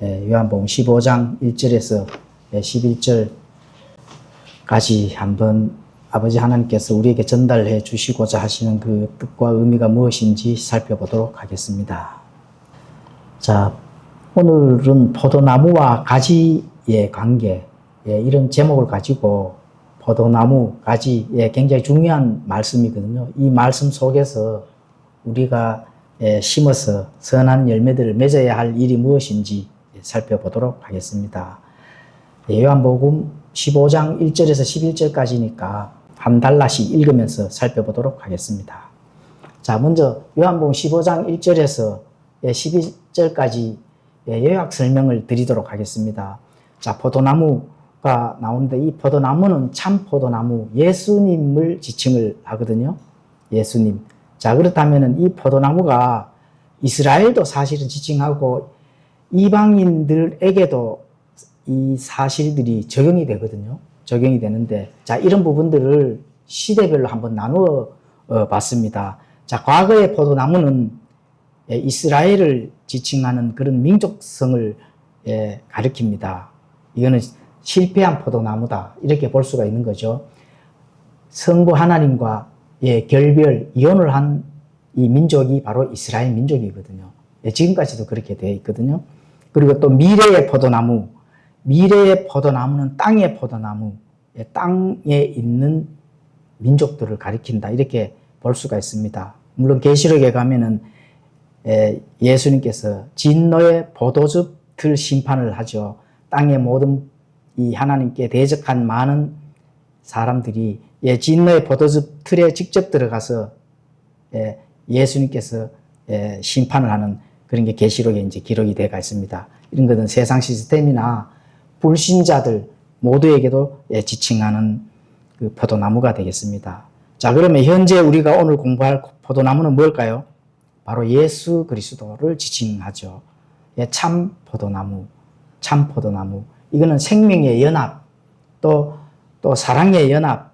요한복음 15장 1절에서 11절까지 한번 아버지 하나님께서 우리에게 전달해 주시고자 하시는 그 뜻과 의미가 무엇인지 살펴보도록 하겠습니다. 자, 오늘은 포도나무와 가지의 관계, 이런 제목을 가지고 포도나무, 가지, 굉장히 중요한 말씀이거든요. 이 말씀 속에서 우리가 심어서 선한 열매들을 맺어야 할 일이 무엇인지 살펴보도록 하겠습니다. 요한복음 15장 1절에서 11절까지니까 한 달라씩 읽으면서 살펴보도록 하겠습니다. 자, 먼저 요한복음 15장 1절에서 12절까지 요약 설명을 드리도록 하겠습니다. 자, 포도나무가 나오는데 이 포도나무는 참 포도나무, 예수님을 지칭을 하거든요. 예수님. 자, 그렇다면 이 포도나무가 이스라엘도 사실은 지칭하고 이방인들에게도 이 사실들이 적용이 되거든요. 적용이 되는데, 자, 이런 부분들을 시대별로 한번 나누어 봤습니다. 자, 과거의 포도나무는 이스라엘을 지칭하는 그런 민족성을 가리킵니다. 이거는 실패한 포도나무다. 이렇게 볼 수가 있는 거죠. 성부 하나님과 결별, 이혼을 한 이 민족이 바로 이스라엘 민족이거든요. 지금까지도 그렇게 되어 있거든요. 그리고 또 미래의 포도나무, 미래의 포도나무는 땅의 포도나무, 땅에 있는 민족들을 가리킨다. 이렇게 볼 수가 있습니다. 물론 계시록에 가면은 예수님께서 진노의 포도즙 틀 심판을 하죠. 땅의 모든 이 하나님께 대적한 많은 사람들이 진노의 포도즙 틀에 직접 들어가서 예수님께서 심판을 하는 그런 게 계시록에 이제 기록이 되어 있습니다. 이런 것은 세상 시스템이나 불신자들 모두에게도 지칭하는 그 포도나무가 되겠습니다. 자, 그러면 현재 우리가 오늘 공부할 포도나무는 뭘까요? 바로 예수 그리스도를 지칭하죠. 참 포도나무, 참 포도나무. 이거는 생명의 연합, 또 사랑의 연합,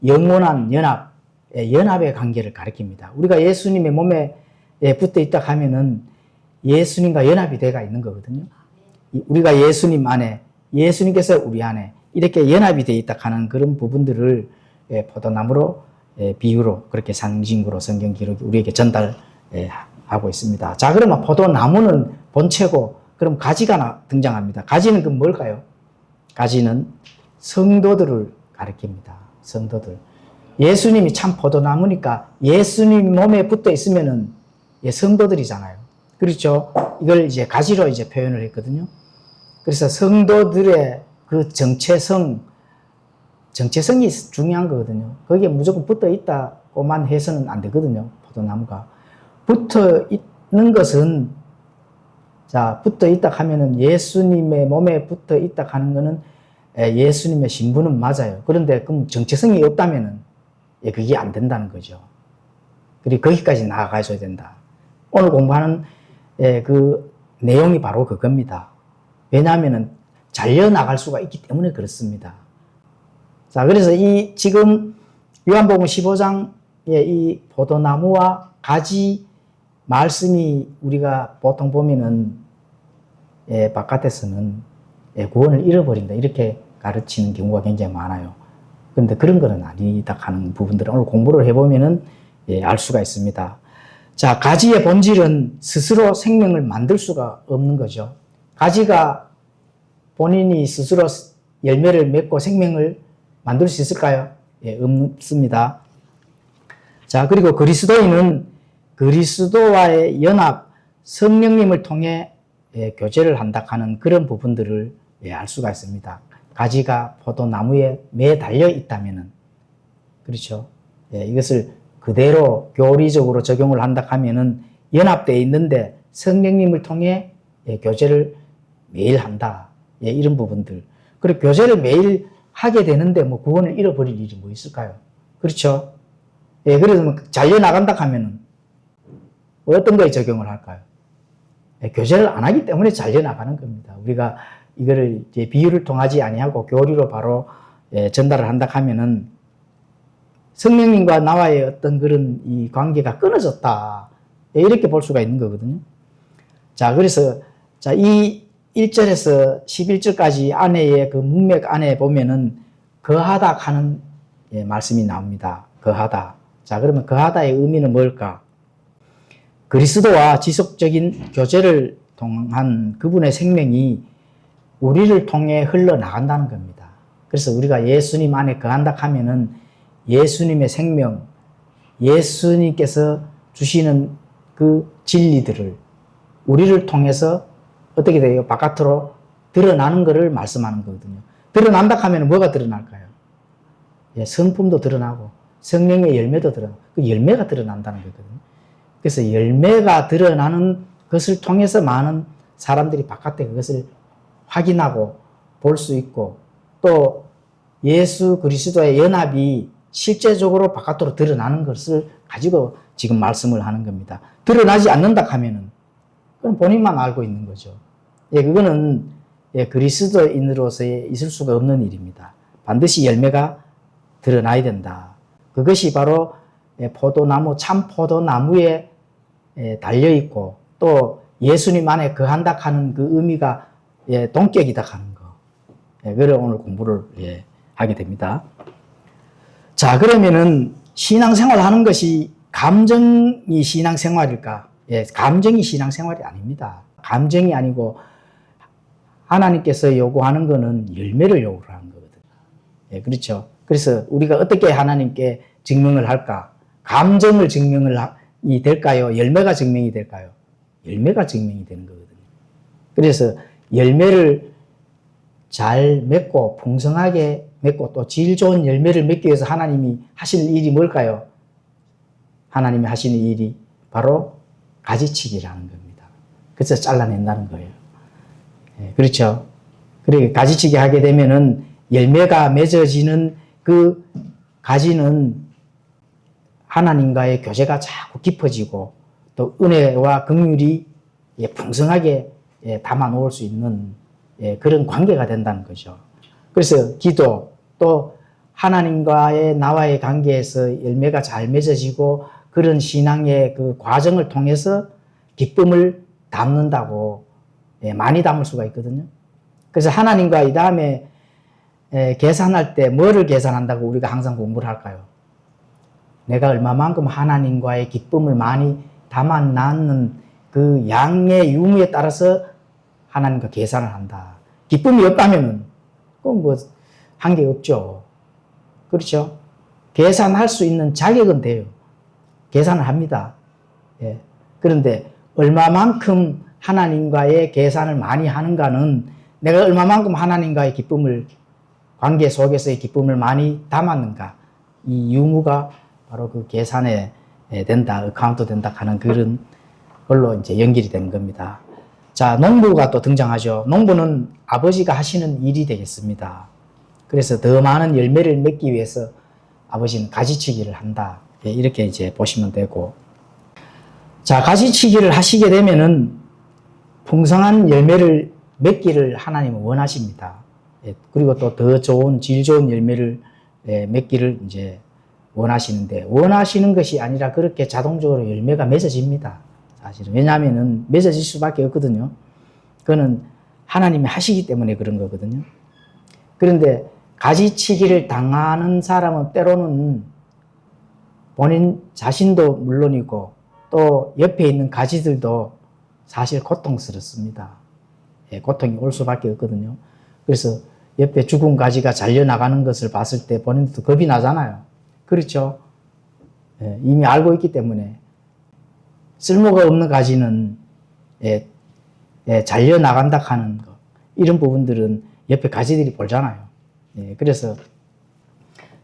영원한 연합, 연합의 관계를 가리킵니다. 우리가 예수님의 몸에 붙어 있다 하면은 예수님과 연합이 되어 있는 거거든요. 우리가 예수님 안에, 예수님께서 우리 안에 이렇게 연합이 되어 있다 하는 그런 부분들을 포도나무로 비유로 그렇게 상징으로 성경 기록이 우리에게 전달하고 있습니다. 자, 그러면 포도나무는 본체고 그럼 가지가 등장합니다. 가지는 그럼 뭘까요? 가지는 성도들을 가리킵니다. 성도들. 예수님이 참 포도나무니까 예수님 몸에 붙어 있으면은 성도들이잖아요. 그렇죠? 이걸 이제 가지로 이제 표현을 했거든요. 그래서 성도들의 그 정체성이 중요한 거거든요. 거기에 무조건 붙어 있다고만 해서는 안 되거든요. 포도나무가. 붙어 있는 것은, 자, 붙어 있다 하면은 예수님의 몸에 붙어 있다 하는 거는 예수님의 신분은 맞아요. 그런데 그럼 정체성이 없다면은 그게 안 된다는 거죠. 그리고 거기까지 나아가줘야 된다. 오늘 공부하는 그 내용이 바로 그겁니다. 왜냐하면 잘려나갈 수가 있기 때문에 그렇습니다. 자, 그래서 지금 요한복음 15장의 이 포도나무와 가지 말씀이 우리가 보통 보면은 바깥에서는 구원을 잃어버린다. 이렇게 가르치는 경우가 굉장히 많아요. 그런데 그런 거는 아니다 하는 부분들을 오늘 공부를 해보면은 알 수가 있습니다. 자, 가지의 본질은 스스로 생명을 만들 수가 없는 거죠. 가지가 본인이 스스로 열매를 맺고 생명을 만들 수 있을까요? 없습니다. 자, 그리고 그리스도인은 그리스도와의 연합, 성령님을 통해 교제를 한다 하는 그런 부분들을 알 수가 있습니다. 가지가 포도나무에 매달려 있다면은, 그렇죠. 이것을 그대로 교리적으로 적용을 한다 하면은 연합되어 있는데 성령님을 통해 교제를 매일 한다. 이런 부분들. 그리고 교제를 매일 하게 되는데 뭐 구원을 잃어버릴 일이 뭐 있을까요? 그렇죠. 그래서 잘려나간다 하면은 어떤 거에 적용을 할까요? 교제를 안 하기 때문에 잘려나가는 겁니다. 우리가 이거를 이제 비유를 통하지 아니하고 교리로 바로 전달을 한다 하면은 성령님과 나와의 어떤 그런 이 관계가 끊어졌다. 이렇게 볼 수가 있는 거거든요. 자, 그래서 자, 이 1절에서 11절까지 안에의 그 문맥 안에 보면은 거하다 하는 말씀이 나옵니다. 거하다. 자, 그러면 거하다의 의미는 뭘까? 그리스도와 지속적인 교제를 통한 그분의 생명이 우리를 통해 흘러나간다는 겁니다. 그래서 우리가 예수님 안에 거한다 하면은 예수님의 생명, 예수님께서 주시는 그 진리들을 우리를 통해서 어떻게 돼요? 바깥으로 드러나는 것을 말씀하는 거거든요. 드러난다 하면 뭐가 드러날까요? 성품도 드러나고 성령의 열매도 드러나고 그 열매가 드러난다는 거거든요. 그래서 열매가 드러나는 것을 통해서 많은 사람들이 바깥에 그것을 확인하고 볼 수 있고 또 예수 그리스도의 연합이 실제적으로 바깥으로 드러나는 것을 가지고 지금 말씀을 하는 겁니다. 드러나지 않는다 하면은 그건 본인만 알고 있는 거죠. 그거는 그리스도인으로서 있을 수가 없는 일입니다. 반드시 열매가 드러나야 된다. 그것이 바로 포도나무, 참 포도나무에 달려있고 또 예수님 안에 거한다 하는 그 의미가 동격이다 하는 거. 그래서 오늘 공부를 하게 됩니다. 자, 그러면은 신앙생활 하는 것이 감정이 신앙생활일까? 감정이 신앙생활이 아닙니다. 감정이 아니고 하나님께서 요구하는 것은 열매를 요구하는 거거든요. 그렇죠. 그래서 우리가 어떻게 하나님께 증명을 할까? 감정을 증명을 이 될까요? 열매가 증명이 될까요? 열매가 증명이 되는 거거든요. 그래서 열매를 잘 맺고 풍성하게 맺고 또 질 좋은 열매를 맺기 위해서 하나님이 하시는 일이 뭘까요? 하나님이 하시는 일이 바로 가지치기라는 겁니다. 그래서 잘라낸다는 거예요. 그렇죠. 그리고 가지치기 하게 되면은 열매가 맺어지는 그 가지는 하나님과의 교제가 자꾸 깊어지고 또 은혜와 긍휼이 풍성하게 담아 놓을 수 있는 그런 관계가 된다는 거죠. 그래서 기도 또 하나님과의 나와의 관계에서 열매가 잘 맺어지고 그런 신앙의 그 과정을 통해서 기쁨을 담는다고 많이 담을 수가 있거든요. 그래서 하나님과 이 다음에 계산할 때 뭐를 계산한다고 우리가 항상 공부를 할까요? 내가 얼마만큼 하나님과의 기쁨을 많이 담아놨는 그 양의 유무에 따라서 하나님과 계산을 한다. 기쁨이 없다면은 그건 뭐 한계 없죠. 그렇죠? 계산할 수 있는 자격은 돼요. 계산을 합니다. 그런데 얼마만큼 하나님과의 계산을 많이 하는가는 내가 얼마만큼 하나님과의 기쁨을 관계 속에서의 기쁨을 많이 담았는가 이 유무가 바로 그 계산에 된다, 어카운트 된다 하는 그런 걸로 이제 연결이 된 겁니다. 자, 농부가 또 등장하죠. 농부는 아버지가 하시는 일이 되겠습니다. 그래서 더 많은 열매를 맺기 위해서 아버지는 가지치기를 한다. 이렇게 이제 보시면 되고. 자, 가지치기를 하시게 되면은 풍성한 열매를 맺기를 하나님은 원하십니다. 그리고 또 더 좋은, 질 좋은 열매를 맺기를 이제 원하시는데, 원하시는 것이 아니라 그렇게 자동적으로 열매가 맺어집니다. 사실은. 왜냐하면은 맺어질 수밖에 없거든요. 그거는 하나님이 하시기 때문에 그런 거거든요. 그런데 가지치기를 당하는 사람은 때로는 본인 자신도 물론이고 또 옆에 있는 가지들도 사실 고통스럽습니다. 고통이 올 수밖에 없거든요. 그래서 옆에 죽은 가지가 잘려나가는 것을 봤을 때 본인도 겁이 나잖아요. 그렇죠? 이미 알고 있기 때문에 쓸모가 없는 가지는 잘려나간다 하는 거, 이런 부분들은 옆에 가지들이 보잖아요. 그래서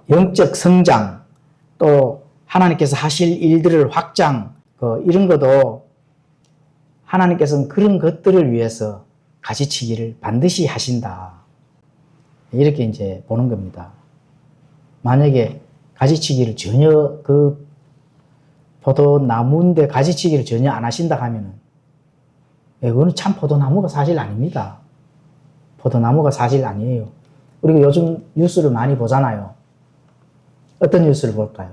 영적 성장 또 하나님께서 하실 일들을 확장 이런 것도 하나님께서는 그런 것들을 위해서 가지치기를 반드시 하신다. 이렇게 이제 보는 겁니다. 만약에 가지치기를 전혀 그 포도나무인데 가지치기를 전혀 안 하신다 하면은 그거는 참 포도나무가 사실 아닙니다. 포도나무가 사실 아니에요. 우리가 요즘 뉴스를 많이 보잖아요. 어떤 뉴스를 볼까요?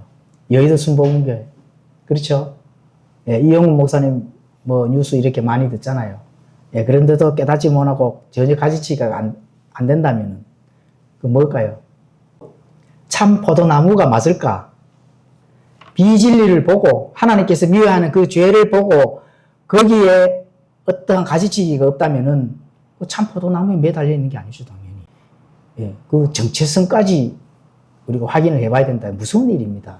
여의도 순복음교회. 그렇죠? 이영훈 목사님 뭐 뉴스 이렇게 많이 듣잖아요. 예, 그런데도 깨닫지 못하고 전혀 가지치기가 안 된다면 그 뭘까요? 참 포도나무가 맞을까? 비진리를 보고 하나님께서 미워하는 그 죄를 보고 거기에 어떠한 가지치기가 없다면은 참 포도나무에 매달려 있는 게 아니죠, 당연히. 예, 그 정체성까지 우리가 확인을 해봐야 된다. 무서운 일입니다.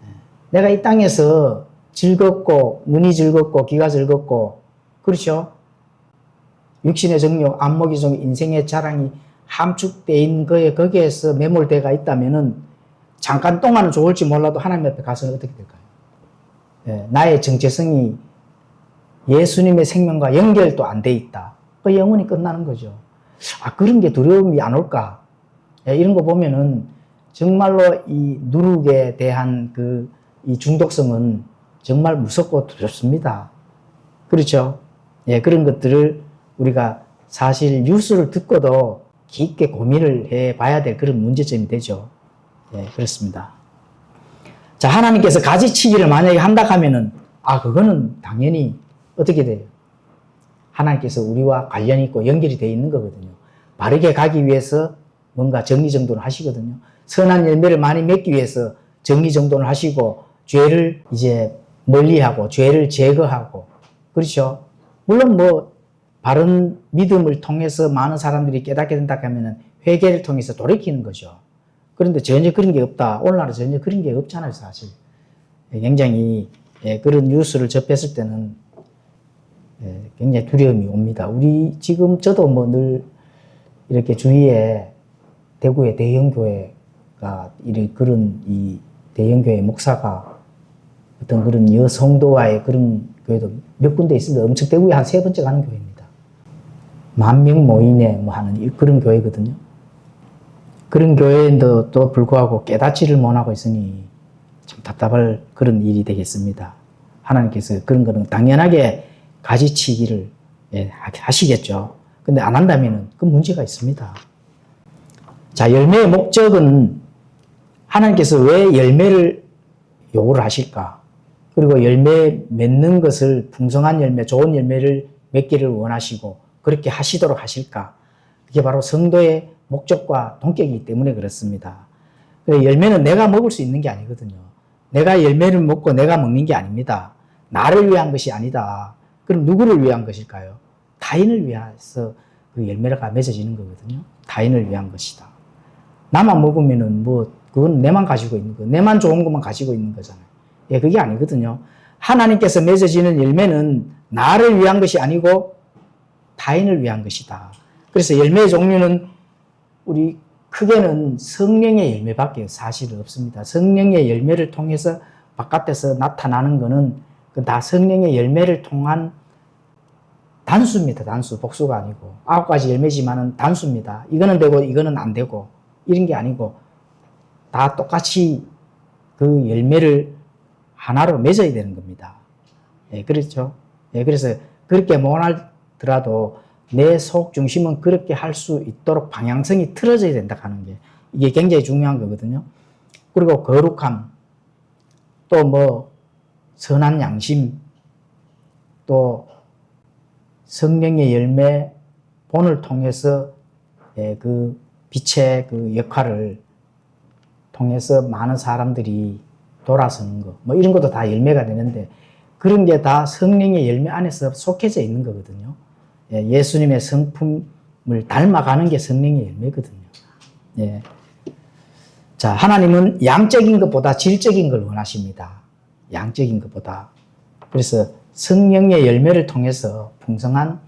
예, 내가 이 땅에서 즐겁고 눈이 즐겁고 귀가 즐겁고 그렇죠? 육신의 정욕, 안목의 정욕, 인생의 자랑이 함축되어 있는 거에 거기에서 매몰되어 있다면은 잠깐 동안은 좋을지 몰라도 하나님 앞에 가서는 어떻게 될까요? 예, 나의 정체성이 예수님의 생명과 연결도 안 돼 있다. 그 영원히 끝나는 거죠. 아, 그런 게 두려움이 안 올까? 예, 이런 거 보면은 정말로 이 누룩에 대한 이 중독성은 정말 무섭고 두렵습니다. 그렇죠? 예, 그런 것들을 우리가 사실 뉴스를 듣고도 깊게 고민을 해 봐야 될 그런 문제점이 되죠. 예, 그렇습니다. 자, 하나님께서 가지치기를 만약에 한다 하면은, 그거는 당연히 어떻게 돼요? 하나님께서 우리와 관련이 있고 연결이 되어 있는 거거든요. 바르게 가기 위해서 뭔가 정리정돈을 하시거든요. 선한 열매를 많이 맺기 위해서 정리정돈을 하시고, 죄를 이제 멀리하고, 죄를 제거하고, 그렇죠? 물론 바른 믿음을 통해서 많은 사람들이 깨닫게 된다 하면은 회개를 통해서 돌이키는 거죠. 그런데 전혀 그런 게 없다. 오늘날은 전혀 그런 게 없잖아요, 사실. 굉장히 그런 뉴스를 접했을 때는 굉장히 두려움이 옵니다. 지금 저도 늘 이렇게 주위에 대구의 대형교회가 그런 이 대형교회 목사가 어떤 그런 여성도와의 그런 교회도 몇 군데 있습니다. 엄청 대구에 한 3번째 가는 교회입니다. 10,000명 모이네 하는 그런 교회거든요. 그런 교회인데도 또 불구하고 깨닫지를 못하고 있으니 참 답답할 그런 일이 되겠습니다. 하나님께서 그런 거는 당연하게 가지치기를 하시겠죠. 근데 안 한다면 그 문제가 있습니다. 자, 열매의 목적은 하나님께서 왜 열매를 요구를 하실까? 그리고 열매 맺는 것을 풍성한 열매, 좋은 열매를 맺기를 원하시고 그렇게 하시도록 하실까? 그게 바로 성도의 목적과 동격이기 때문에 그렇습니다. 열매는 내가 먹을 수 있는 게 아니거든요. 내가 열매를 먹고 내가 먹는 게 아닙니다. 나를 위한 것이 아니다. 그럼 누구를 위한 것일까요? 타인을 위해서 그 열매가 맺어지는 거거든요. 타인을 위한 것이다. 나만 먹으면은 그건 내만 가지고 있는 거, 내만 좋은 것만 가지고 있는 거잖아요. 예, 그게 아니거든요. 하나님께서 맺어지는 열매는 나를 위한 것이 아니고 타인을 위한 것이다. 그래서 열매의 종류는 우리 크게는 성령의 열매밖에 사실은 없습니다. 성령의 열매를 통해서 바깥에서 나타나는 것은 다 성령의 열매를 통한 단수입니다. 단수, 복수가 아니고 9가지 열매지만은 단수입니다. 이거는 되고 이거는 안 되고 이런 게 아니고 다 똑같이 그 열매를 하나로 맺어야 되는 겁니다. 예, 그렇죠? 예, 그래서 그렇게 못하더라도 내 속 중심은 그렇게 할 수 있도록 방향성이 틀어져야 된다 하는 게 이게 굉장히 중요한 거거든요. 그리고 거룩함, 또 선한 양심, 또 성령의 열매 본을 통해서 그 빛의 그 역할을 통해서 많은 사람들이 돌아서는 거, 이런 것도 다 열매가 되는데 그런 게 다 성령의 열매 안에서 속해져 있는 거거든요. 예수님의 성품을 닮아가는 게 성령의 열매거든요. 예. 자, 하나님은 양적인 것보다 질적인 걸 원하십니다. 양적인 것보다. 그래서 성령의 열매를 통해서 풍성한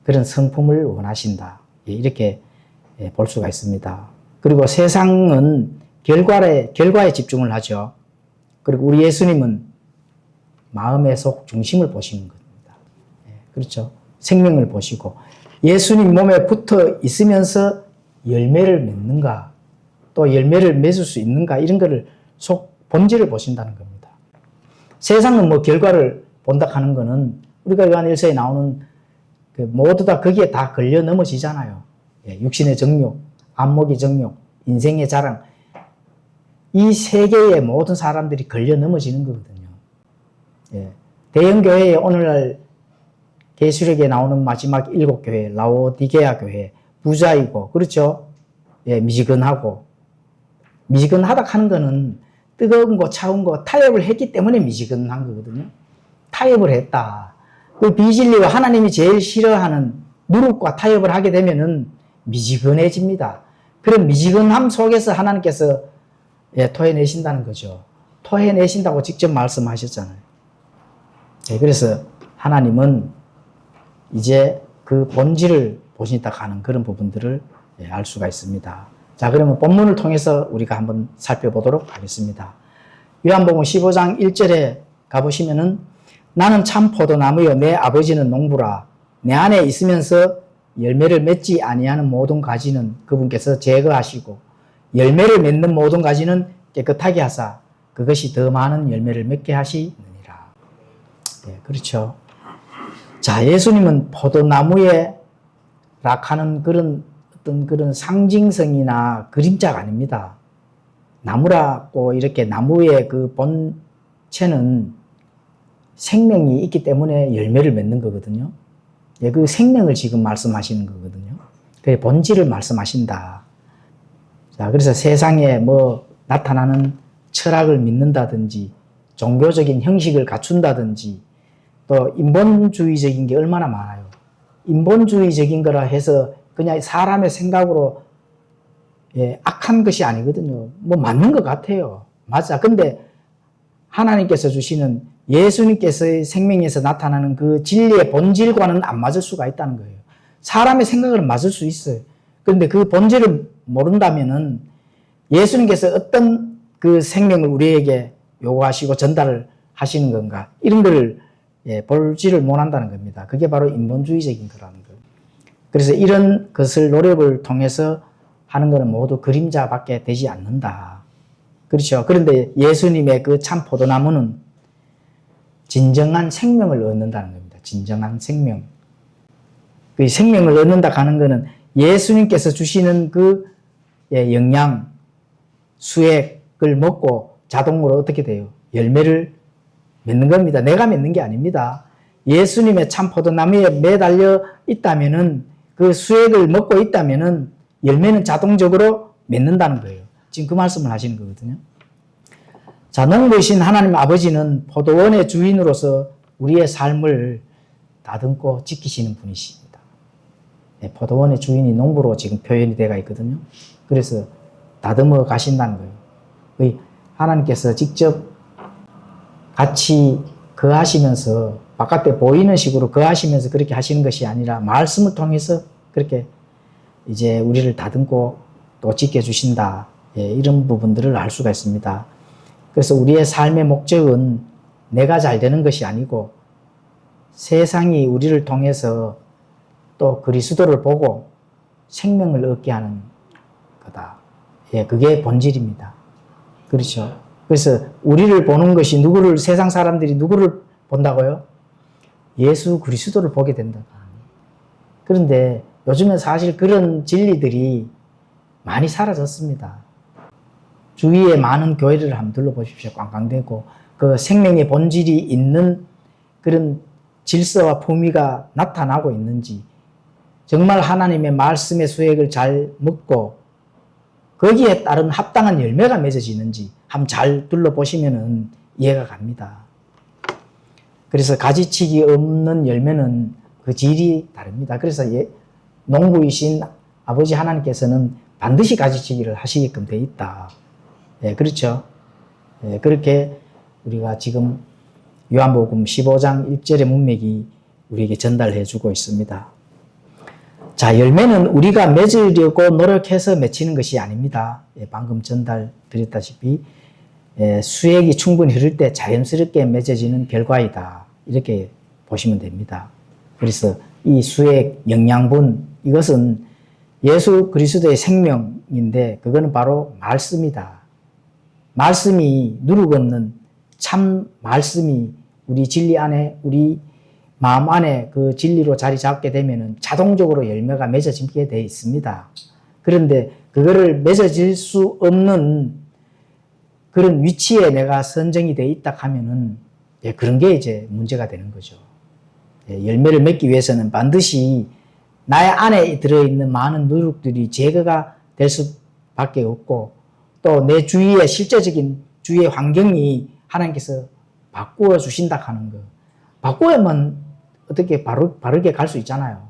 그런 성품을 원하신다. 이렇게 볼 수가 있습니다. 그리고 세상은 결과에 집중을 하죠. 그리고 우리 예수님은 마음의 속 중심을 보시는 겁니다. 그렇죠. 생명을 보시고 예수님 몸에 붙어 있으면서 열매를 맺는가 또 열매를 맺을 수 있는가 이런 거를 속 본질을 보신다는 겁니다. 세상은 결과를 본다 하는 거는 우리가 요한 1서에 나오는 모두 다 거기에 다 걸려 넘어지잖아요. 육신의 정욕, 안목의 정욕, 인생의 자랑 이 세계의 모든 사람들이 걸려 넘어지는 거거든요. 대형교회에 오늘날 계시록에 나오는 마지막 7교회, 라오디게아 교회, 부자이고, 그렇죠? 예, 미지근하고. 미지근하다 하는 거는 뜨거운 거, 차운 거, 타협을 했기 때문에 미지근한 거거든요. 타협을 했다. 그 비진리와 하나님이 제일 싫어하는 누룩과 타협을 하게 되면은 미지근해집니다. 그런 미지근함 속에서 하나님께서 토해내신다는 거죠. 토해내신다고 직접 말씀하셨잖아요. 그래서 하나님은 이제 그 본질을 보신다 하는 그런 부분들을 알 수가 있습니다. 자, 그러면 본문을 통해서 우리가 한번 살펴보도록 하겠습니다. 요한복음 15장 1절에 가보시면은 나는 참 포도나무요 내 아버지는 농부라. 내 안에 있으면서 열매를 맺지 아니하는 모든 가지는 그분께서 제거하시고 열매를 맺는 모든 가지는 깨끗하게 하사 그것이 더 많은 열매를 맺게 하시느니라. 네, 그렇죠. 자, 예수님은 포도나무에 락하는 그런 상징성이나 그림자가 아닙니다. 나무라고 이렇게 나무의 그 본체는 생명이 있기 때문에 열매를 맺는 거거든요. 예, 그 생명을 지금 말씀하시는 거거든요. 그 본질을 말씀하신다. 자, 그래서 세상에 뭐 나타나는 철학을 믿는다든지 종교적인 형식을 갖춘다든지 또 인본주의적인 게 얼마나 많아요. 인본주의적인 거라 해서 그냥 사람의 생각으로 악한 것이 아니거든요. 뭐 맞는 것 같아요. 맞아. 근데 하나님께서 주시는 예수님께서의 생명에서 나타나는 그 진리의 본질과는 안 맞을 수가 있다는 거예요. 사람의 생각은 맞을 수 있어요. 그런데 그 본질을 모른다면은 예수님께서 어떤 그 생명을 우리에게 요구하시고 전달을 하시는 건가 이런 걸 볼지를 못한다는 겁니다. 그게 바로 인본주의적인 거라는 거예요. 그래서 이런 것을 노력을 통해서 하는 것은 모두 그림자밖에 되지 않는다. 그렇죠. 그런데 예수님의 그 참 포도나무는 진정한 생명을 얻는다는 겁니다. 진정한 생명. 그 생명을 얻는다 하는 것은 예수님께서 주시는 그 영양, 수액을 먹고 자동으로 어떻게 돼요? 열매를 맺는 겁니다. 내가 맺는 게 아닙니다. 예수님의 참 포도나무에 매달려 있다면은 그 수액을 먹고 있다면은 열매는 자동적으로 맺는다는 거예요. 지금 그 말씀을 하시는 거거든요. 자, 농부이신 하나님 아버지는 포도원의 주인으로서 우리의 삶을 다듬고 지키시는 분이십니다. 포도원의 주인이 농부로 지금 표현이 되어 있거든요. 그래서 다듬어 가신다는 거예요. 하나님께서 직접 같이 거하시면서 바깥에 보이는 식으로 거하시면서 그렇게 하시는 것이 아니라 말씀을 통해서 그렇게 이제 우리를 다듬고 또 지켜주신다. 이런 부분들을 알 수가 있습니다. 그래서 우리의 삶의 목적은 내가 잘 되는 것이 아니고 세상이 우리를 통해서 또 그리스도를 보고 생명을 얻게 하는 거다. 그게 본질입니다. 그렇죠. 그래서 우리를 보는 것이 누구를, 세상 사람들이 누구를 본다고요? 예수 그리스도를 보게 된다. 그런데 요즘은 사실 그런 진리들이 많이 사라졌습니다. 주위에 많은 교회를 한번 둘러보십시오. 꽝꽝대고 그 생명의 본질이 있는 그런 질서와 품위가 나타나고 있는지, 정말 하나님의 말씀의 수액을 잘 먹고 거기에 따른 합당한 열매가 맺어지는지 한번 잘 둘러보시면 이해가 갑니다. 그래서 가지치기 없는 열매는 그 질이 다릅니다. 그래서 농부이신 아버지 하나님께서는 반드시 가지치기를 하시게끔 돼 있다. 그렇죠. 그렇게 우리가 지금 요한복음 15장 1절의 문맥이 우리에게 전달해 주고 있습니다. 자, 열매는 우리가 맺으려고 노력해서 맺히는 것이 아닙니다. 방금 전달 드렸다시피 수액이 충분히 흐를 때 자연스럽게 맺어지는 결과이다. 이렇게 보시면 됩니다. 그래서 이 수액, 영양분, 이것은 예수 그리스도의 생명인데 그거는 바로 말씀이다. 말씀이 누룩 없는 참 말씀이 우리 진리 안에, 우리 마음 안에 그 진리로 자리 잡게 되면은 자동적으로 열매가 맺어지게 되어 있습니다. 그런데 그거를 맺어질 수 없는 그런 위치에 내가 선정이 되어 있다 하면은 그런 게 이제 문제가 되는 거죠. 열매를 맺기 위해서는 반드시 나의 안에 들어있는 많은 누룩들이 제거가 될 수밖에 없고 또 내 주위의 실제적인 주위의 환경이 하나님께서 바꾸어 주신다 하는 거. 바꾸면 어떻게 바르게 갈 수 있잖아요.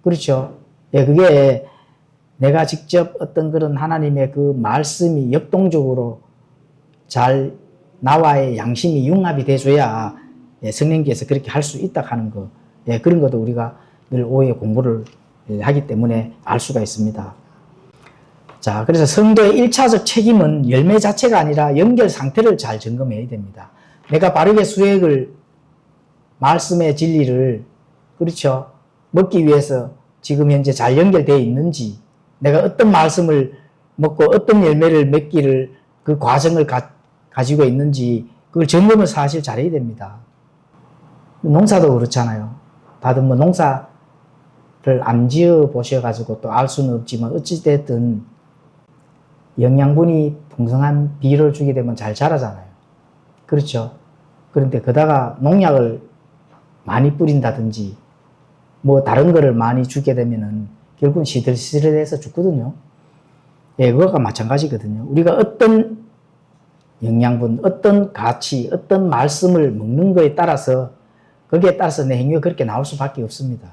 그렇죠? 예, 그게 내가 직접 어떤 그런 하나님의 그 말씀이 역동적으로 잘 나와의 양심이 융합이 돼줘야 성령께서 그렇게 할 수 있다 하는 거. 예, 그런 것도 우리가 늘 오해 공부를 하기 때문에 알 수가 있습니다. 자, 그래서 성도의 1차적 책임은 열매 자체가 아니라 연결 상태를 잘 점검해야 됩니다. 내가 바르게 수액을, 말씀의 진리를, 그렇죠, 먹기 위해서 지금 현재 잘 연결되어 있는지, 내가 어떤 말씀을 먹고 어떤 열매를 맺기를 그 과정을 가지고 있는지 그걸 점검을 사실 잘해야 됩니다. 농사도 그렇잖아요. 다들 뭐 농사를 안 지어 보셔가지고 또 알 수는 없지만 어찌됐든 영양분이 풍성한 비료를 주게 되면 잘 자라잖아요. 그렇죠? 그런데 그다가 농약을 많이 뿌린다든지 뭐 다른 거를 많이 주게 되면은 결국은 시들시들해서 죽거든요. 예, 그거가 마찬가지거든요. 우리가 어떤 영양분, 어떤 가치, 어떤 말씀을 먹는 거에 따라서 거기에 따라서 내 행위가 그렇게 나올 수밖에 없습니다.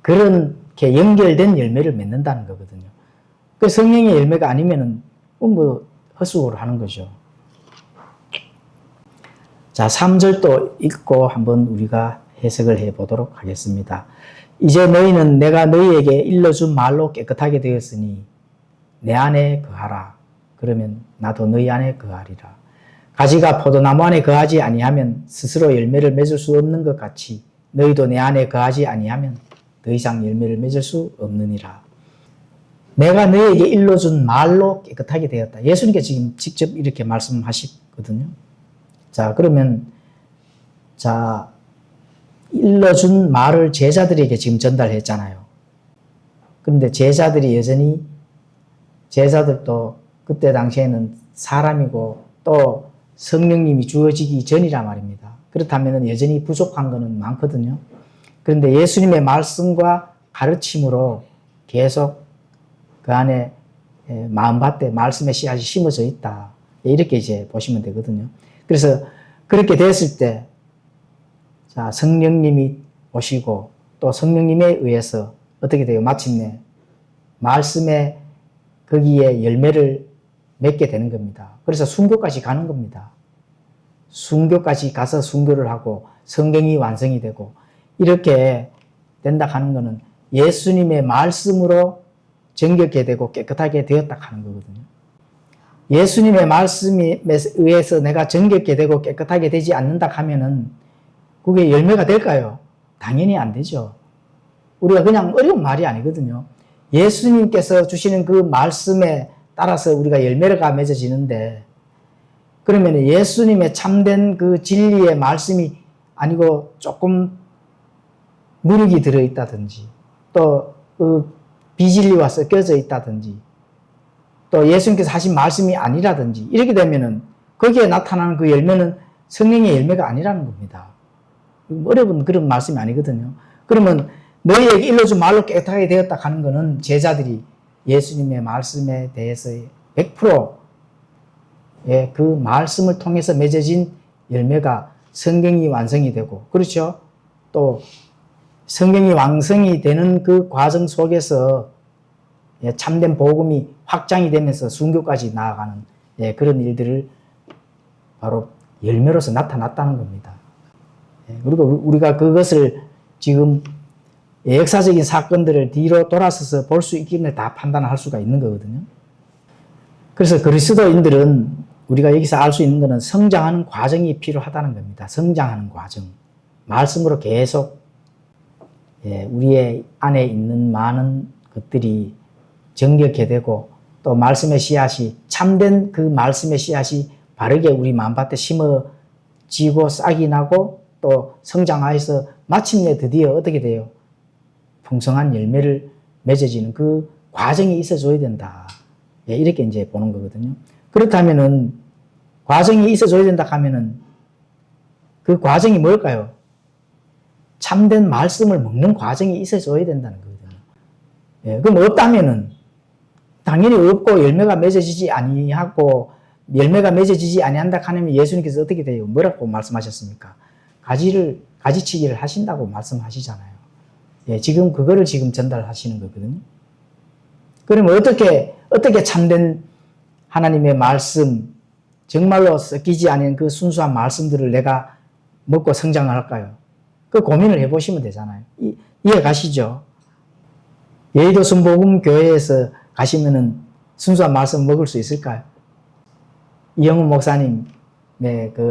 그렇게 연결된 열매를 맺는다는 거거든요. 그 성령의 열매가 아니면은 뭐 헛수고를 하는 거죠. 자, 3절도 읽고 한번 우리가 해석을 해 보도록 하겠습니다. 이제 너희는 내가 너희에게 일러준 말로 깨끗하게 되었으니 내 안에 거하라. 그러면 나도 너희 안에 거하리라. 가지가 포도나무 안에 거하지 아니하면 스스로 열매를 맺을 수 없는 것 같이 너희도 내 안에 거하지 아니하면 더 이상 열매를 맺을 수 없느니라. 내가 너희에게 일러준 말로 깨끗하게 되었다. 예수님께서 지금 직접 이렇게 말씀하시거든요. 자, 그러면 자, 일러준 말을 제자들에게 지금 전달했잖아요. 그런데 제자들도 그때 당시에는 사람이고 또 성령님이 주어지기 전이라 말입니다. 그렇다면 여전히 부족한 것은 많거든요. 그런데 예수님의 말씀과 가르침으로 계속 그 안에 마음밭에 말씀의 씨앗이 심어져 있다. 이렇게 이제 보시면 되거든요. 그래서 그렇게 됐을 때 자, 성령님이 오시고 또 성령님에 의해서 어떻게 돼요? 마침내 말씀에 거기에 열매를 맺게 되는 겁니다. 그래서 순교까지 가는 겁니다. 순교까지 가서 순교를 하고 성경이 완성이 되고 이렇게 된다 하는 것은 예수님의 말씀으로 정결케 되고 깨끗하게 되었다 하는 거거든요. 예수님의 말씀에 의해서 내가 정결케 되고 깨끗하게 되지 않는다 하면은 그게 열매가 될까요? 당연히 안 되죠. 우리가 그냥 어려운 말이 아니거든요. 예수님께서 주시는 그 말씀에 따라서 우리가 열매가 맺어지는데 그러면 예수님의 참된 그 진리의 말씀이 아니고 조금 누룩이 들어있다든지 또 그 비진리와 섞여져 있다든지 또 예수님께서 하신 말씀이 아니라든지 이렇게 되면은 거기에 나타나는 그 열매는 성령의 열매가 아니라는 겁니다. 어려운 그런 말씀이 아니거든요. 그러면 너희에게 일러준 말로 깨끗하게 되었다 하는 것은 제자들이 예수님의 말씀에 대해서 100%의 그 말씀을 통해서 맺어진 열매가 성경이 완성이 되고 그렇죠. 또 성경이 완성이 되는 그 과정 속에서 참된 복음이 확장이 되면서 순교까지 나아가는 그런 일들을 바로 열매로서 나타났다는 겁니다. 그리고 우리가 그것을 지금 역사적인 사건들을 뒤로 돌아서서 볼 수 있기 때문에 다 판단할 수가 있는 거거든요. 그래서 그리스도인들은 우리가 여기서 알 수 있는 것은 성장하는 과정이 필요하다는 겁니다. 성장하는 과정. 말씀으로 계속 우리의 안에 있는 많은 것들이 정결케 되고 또 말씀의 씨앗이 참된 그 말씀의 씨앗이 바르게 우리 마음밭에 심어지고 싹이 나고 또 성장하여서 마침내 드디어 어떻게 돼요? 풍성한 열매를 맺어지는 그 과정이 있어줘야 된다. 이렇게 이제 보는 거거든요. 그렇다면은 과정이 있어줘야 된다 하면은 그 과정이 뭘까요? 참된 말씀을 먹는 과정이 있어줘야 된다는 거거든요. 예, 그럼 없다면은 당연히 없고 열매가 맺어지지 아니하고 열매가 맺어지지 아니한다 하면 예수님께서 어떻게 돼요? 뭐라고 말씀하셨습니까? 가지치기를 하신다고 말씀하시잖아요. 예, 지금 그거를 지금 전달하시는 거거든요. 그러면 어떻게 참된 하나님의 말씀, 정말로 섞이지 않은 그 순수한 말씀들을 내가 먹고 성장을 할까요? 그 고민을 해보시면 되잖아요. 이해 가시죠? 여의도 순복음교회에서 가시면은 순수한 말씀 먹을 수 있을까요? 이영훈 목사님,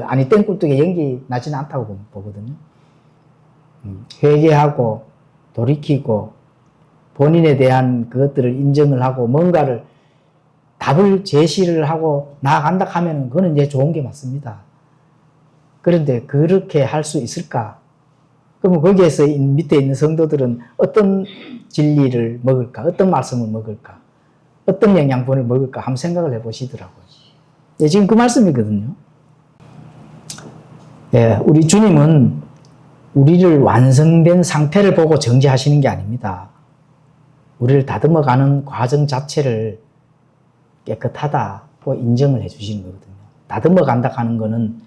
아니, 땡꿀뚝에 연기 나지는 않다고 보거든요. 회개하고, 돌이키고, 본인에 대한 그것들을 인정을 하고, 뭔가를 답을 제시를 하고 나아간다 하면 그거는 이제 좋은 게 맞습니다. 그런데 그렇게 할 수 있을까? 그러면 거기에서 밑에 있는 성도들은 어떤 진리를 먹을까? 어떤 말씀을 먹을까? 어떤 영양분을 먹을까? 한번 생각을 해보시더라고요. 예, 지금 그 말씀이거든요. 예, 우리 주님은 우리를 완성된 상태를 보고 정죄하시는 게 아닙니다. 우리를 다듬어가는 과정 자체를 깨끗하다고 인정을 해주시는 거거든요. 다듬어 간다 하는 거는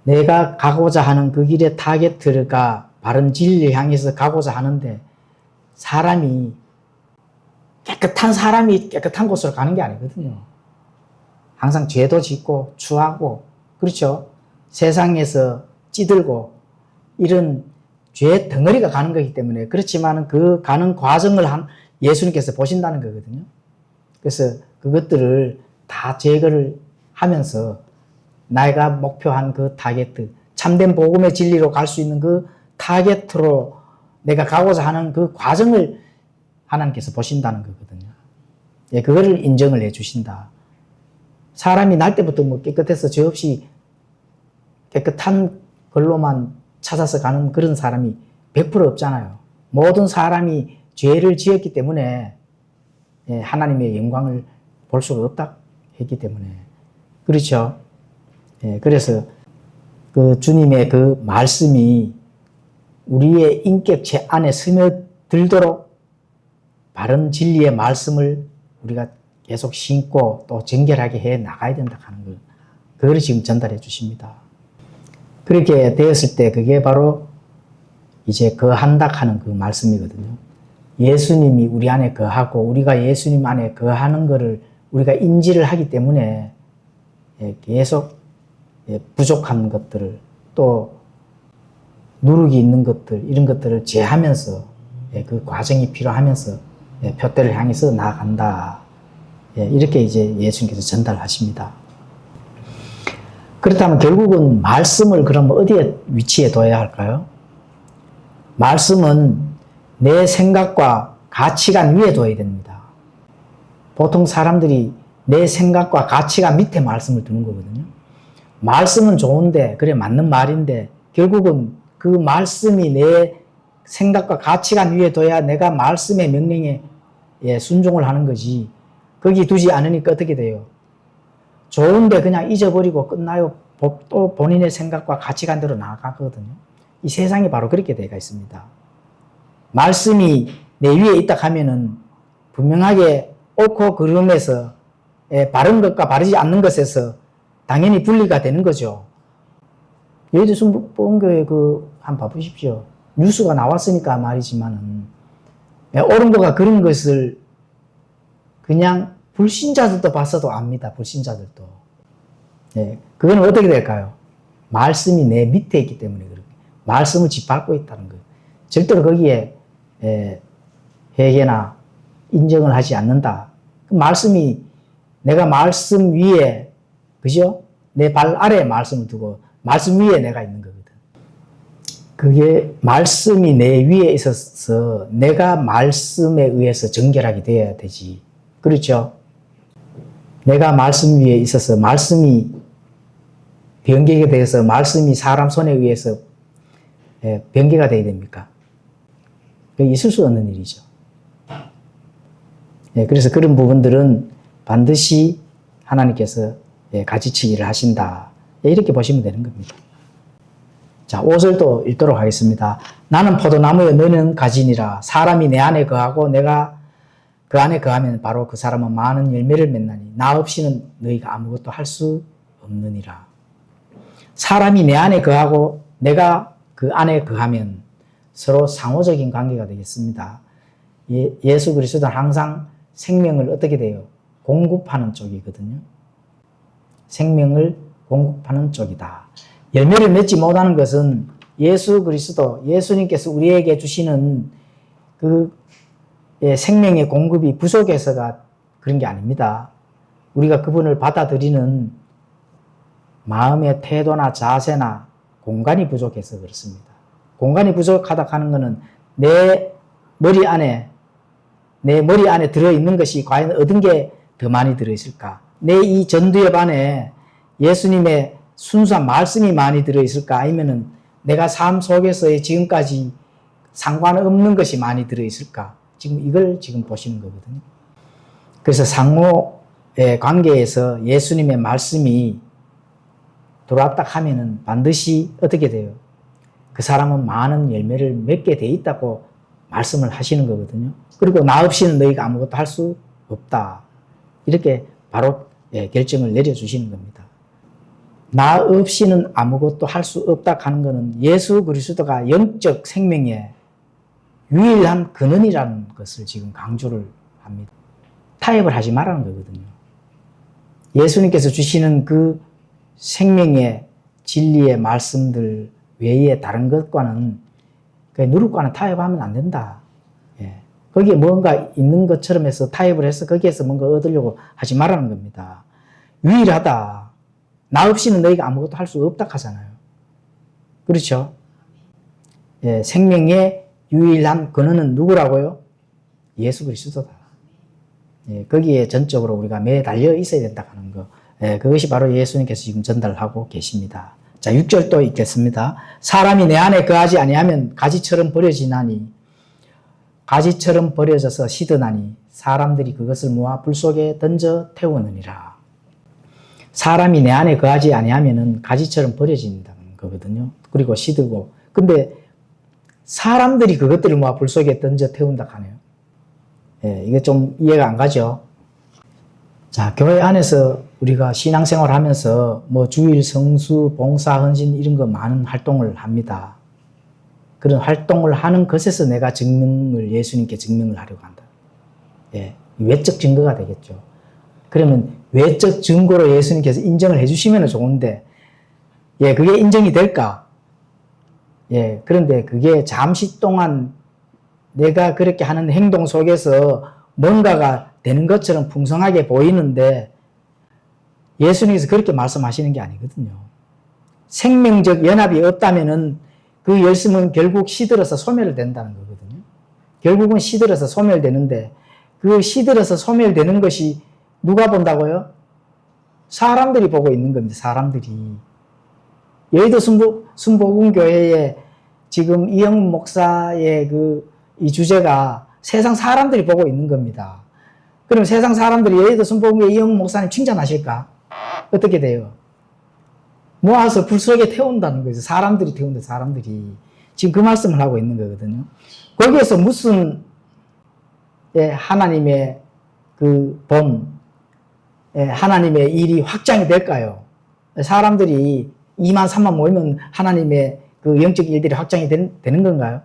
내가 가고자 하는 그 길의 타겟가 바른 진리를 향해서 가고자 하는데 사람이 깨끗한 곳으로 가는 게 아니거든요. 항상 죄도 짓고 추하고, 그렇죠? 세상에서 찌들고 이런 죄 덩어리가 가는 거기 때문에, 그렇지만 그 가는 과정을 예수님께서 보신다는 거거든요. 그래서 그것들을 다 제거를 하면서 내가 목표한 그 타겟, 참된 복음의 진리로 갈 수 있는 그 타겟으로 내가 가고자 하는 그 과정을 하나님께서 보신다는 거거든요. 예, 그거를 인정을 해 주신다. 사람이 날 때부터 뭐 깨끗해서 죄 없이 깨끗한 걸로만 찾아서 가는 그런 사람이 100% 없잖아요. 모든 사람이 죄를 지었기 때문에 하나님의 영광을 볼 수가 없다 했기 때문에. 그렇죠? 예, 그래서 그 주님의 그 말씀이 우리의 인격체 안에 스며들도록 바른 진리의 말씀을 우리가 계속 심고 또 정결하게 해 나가야 된다 하는 걸, 그걸 지금 전달해 주십니다. 그렇게 되었을 때 그게 바로 이제 거한다 하는 그 말씀이거든요. 예수님이 우리 안에 거하고 우리가 예수님 안에 거하는 것을 우리가 인지를 하기 때문에 계속 부족한 것들을 또 누룩이 있는 것들, 이런 것들을 제하면서 그 과정이 필요하면서 표대를 향해서 나아간다. 이렇게 이제 예수님께서 전달하십니다. 그렇다면 결국은 말씀을 그럼 어디에 위치에 둬야 할까요? 말씀은 내 생각과 가치관 위에 둬야 됩니다. 보통 사람들이 내 생각과 가치관 밑에 말씀을 두는 거거든요. 말씀은 좋은데, 그래 맞는 말인데 결국은 그 말씀이 내 생각과 가치관 위에 둬야 내가 말씀의 명령에 순종을 하는 거지, 거기 두지 않으니까 어떻게 돼요? 좋은데 그냥 잊어버리고 끝나요. 또 본인의 생각과 가치관대로 나아가거든요. 이 세상이 바로 그렇게 되어 있습니다. 말씀이 내 위에 있다 하면은 분명하게 옳고 그름에서 바른 것과 바르지 않는 것에서 당연히 분리가 되는 거죠. 여의도 순복음교회 한번 봐보십시오. 뉴스가 나왔으니까 말이지만은 옳은 거가 그런 것을 그냥 불신자들도 봤어도 압니다. 불신자들도. 그건 어떻게 될까요? 말씀이 내 밑에 있기 때문에 그렇게. 말씀을 짓밟고 있다는 거예요. 절대로 거기에 회개나 인정을 하지 않는다. 그 말씀이 내가 말씀 위에, 그죠? 내 발 아래에 말씀을 두고 말씀 위에 내가 있는 거거든. 그게 말씀이 내 위에 있어서 내가 말씀에 의해서 정결하게 되어야 되지. 그렇죠? 내가 말씀 위에 있어서 말씀이 변개가 되어서 말씀이 사람 손에 의해서 변개가 되어야 됩니까? 그게 있을 수 없는 일이죠. 그래서 그런 부분들은 반드시 하나님께서 가지치기를 하신다. 이렇게 보시면 되는 겁니다. 자, 5절도 읽도록 하겠습니다. 나는 포도나무여 너는 가지니라. 사람이 내 안에 거하고 내가 그 안에 거하면 바로 그 사람은 많은 열매를 맺나니 나 없이는 너희가 아무것도 할 수 없느니라. 사람이 내 안에 거하고 내가 그 안에 거하면 서로 상호적인 관계가 되겠습니다. 예수 그리스도는 항상 생명을 어떻게 돼요? 공급하는 쪽이거든요. 생명을 공급하는 쪽이다. 열매를 맺지 못하는 것은 예수 그리스도, 예수님께서 우리에게 주시는 그 생명의 공급이 부족해서가 그런 게 아닙니다. 우리가 그분을 받아들이는 마음의 태도나 자세나 공간이 부족해서 그렇습니다. 공간이 부족하다 하는 것은 내 머리 안에 들어있는 것이 과연 얻은 게 더 많이 들어있을까? 내 이 전두엽 안에 예수님의 순수한 말씀이 많이 들어있을까? 아니면은 내가 삶 속에서의 지금까지 상관없는 것이 많이 들어있을까? 이걸 보시는 거거든요. 그래서 상호의 관계에서 예수님의 말씀이 들어왔다 하면은 반드시 어떻게 돼요? 그 사람은 많은 열매를 맺게 돼 있다고 말씀을 하시는 거거든요. 그리고 나 없이는 너희가 아무것도 할 수 없다. 이렇게 바로 결정을 내려주시는 겁니다. 나 없이는 아무것도 할 수 없다 하는 것은 예수 그리스도가 영적 생명의 유일한 근원이라는 것을 지금 강조를 합니다. 타협을 하지 말라는 거거든요. 예수님께서 주시는 그 생명의 진리의 말씀들 외에 다른 것과는 누룩과는 타협하면 안 된다. 거기에 뭔가 있는 것처럼 해서 타협을 해서 거기에서 뭔가 얻으려고 하지 말라는 겁니다. 유일하다. 나 없이는 너희가 아무것도 할 수 없다 하잖아요. 그렇죠? 생명의 유일한 근원은 누구라고요? 예수 그리스도다. 거기에 전적으로 우리가 매달려 있어야 된다 하는 거. 그것이 바로 예수님께서 지금 전달하고 계십니다. 자, 6절도 읽겠습니다. 사람이 내 안에 거하지 아니하면 가지처럼 버려지나니 가지처럼 버려져서 시드나니 사람들이 그것을 모아 불 속에 던져 태우느니라. 사람이 내 안에 거하지 아니하면은 가지처럼 버려진다는 거거든요. 그리고 시들고. 근데 사람들이 그것들을 모아 불 속에 던져 태운다 하네요. 이게 좀 이해가 안 가죠. 자, 교회 안에서 우리가 신앙생활 하면서 주일, 성수, 봉사, 헌신 이런 거 많은 활동을 합니다. 그런 활동을 하는 것에서 내가 예수님께 증명을 하려고 한다. 외적 증거가 되겠죠. 그러면 외적 증거로 예수님께서 인정을 해주시면 좋은데, 그게 인정이 될까? 그런데 그게 잠시 동안 내가 그렇게 하는 행동 속에서 뭔가가 되는 것처럼 풍성하게 보이는데, 예수님께서 그렇게 말씀하시는 게 아니거든요. 생명적 연합이 없다면은 그 열심은 결국 시들어서 소멸된다는 거거든요. 결국은 시들어서 소멸되는데 그 시들어서 소멸되는 것이 누가 본다고요? 사람들이 보고 있는 겁니다. 사람들이. 여의도 순복음교회에 지금 이영문 목사의 이 주제가 세상 사람들이 보고 있는 겁니다. 그럼 세상 사람들이 여의도 순복음교회 이영문 목사님 칭찬하실까? 어떻게 돼요? 모아서 불 속에 태운다는 거죠. 사람들이 태운다, 사람들이. 지금 그 말씀을 하고 있는 거거든요. 거기에서 무슨 하나님의 하나님의 일이 확장이 될까요? 사람들이 2만, 3만 모이면 하나님의 영적 일들이 확장이 되는 건가요?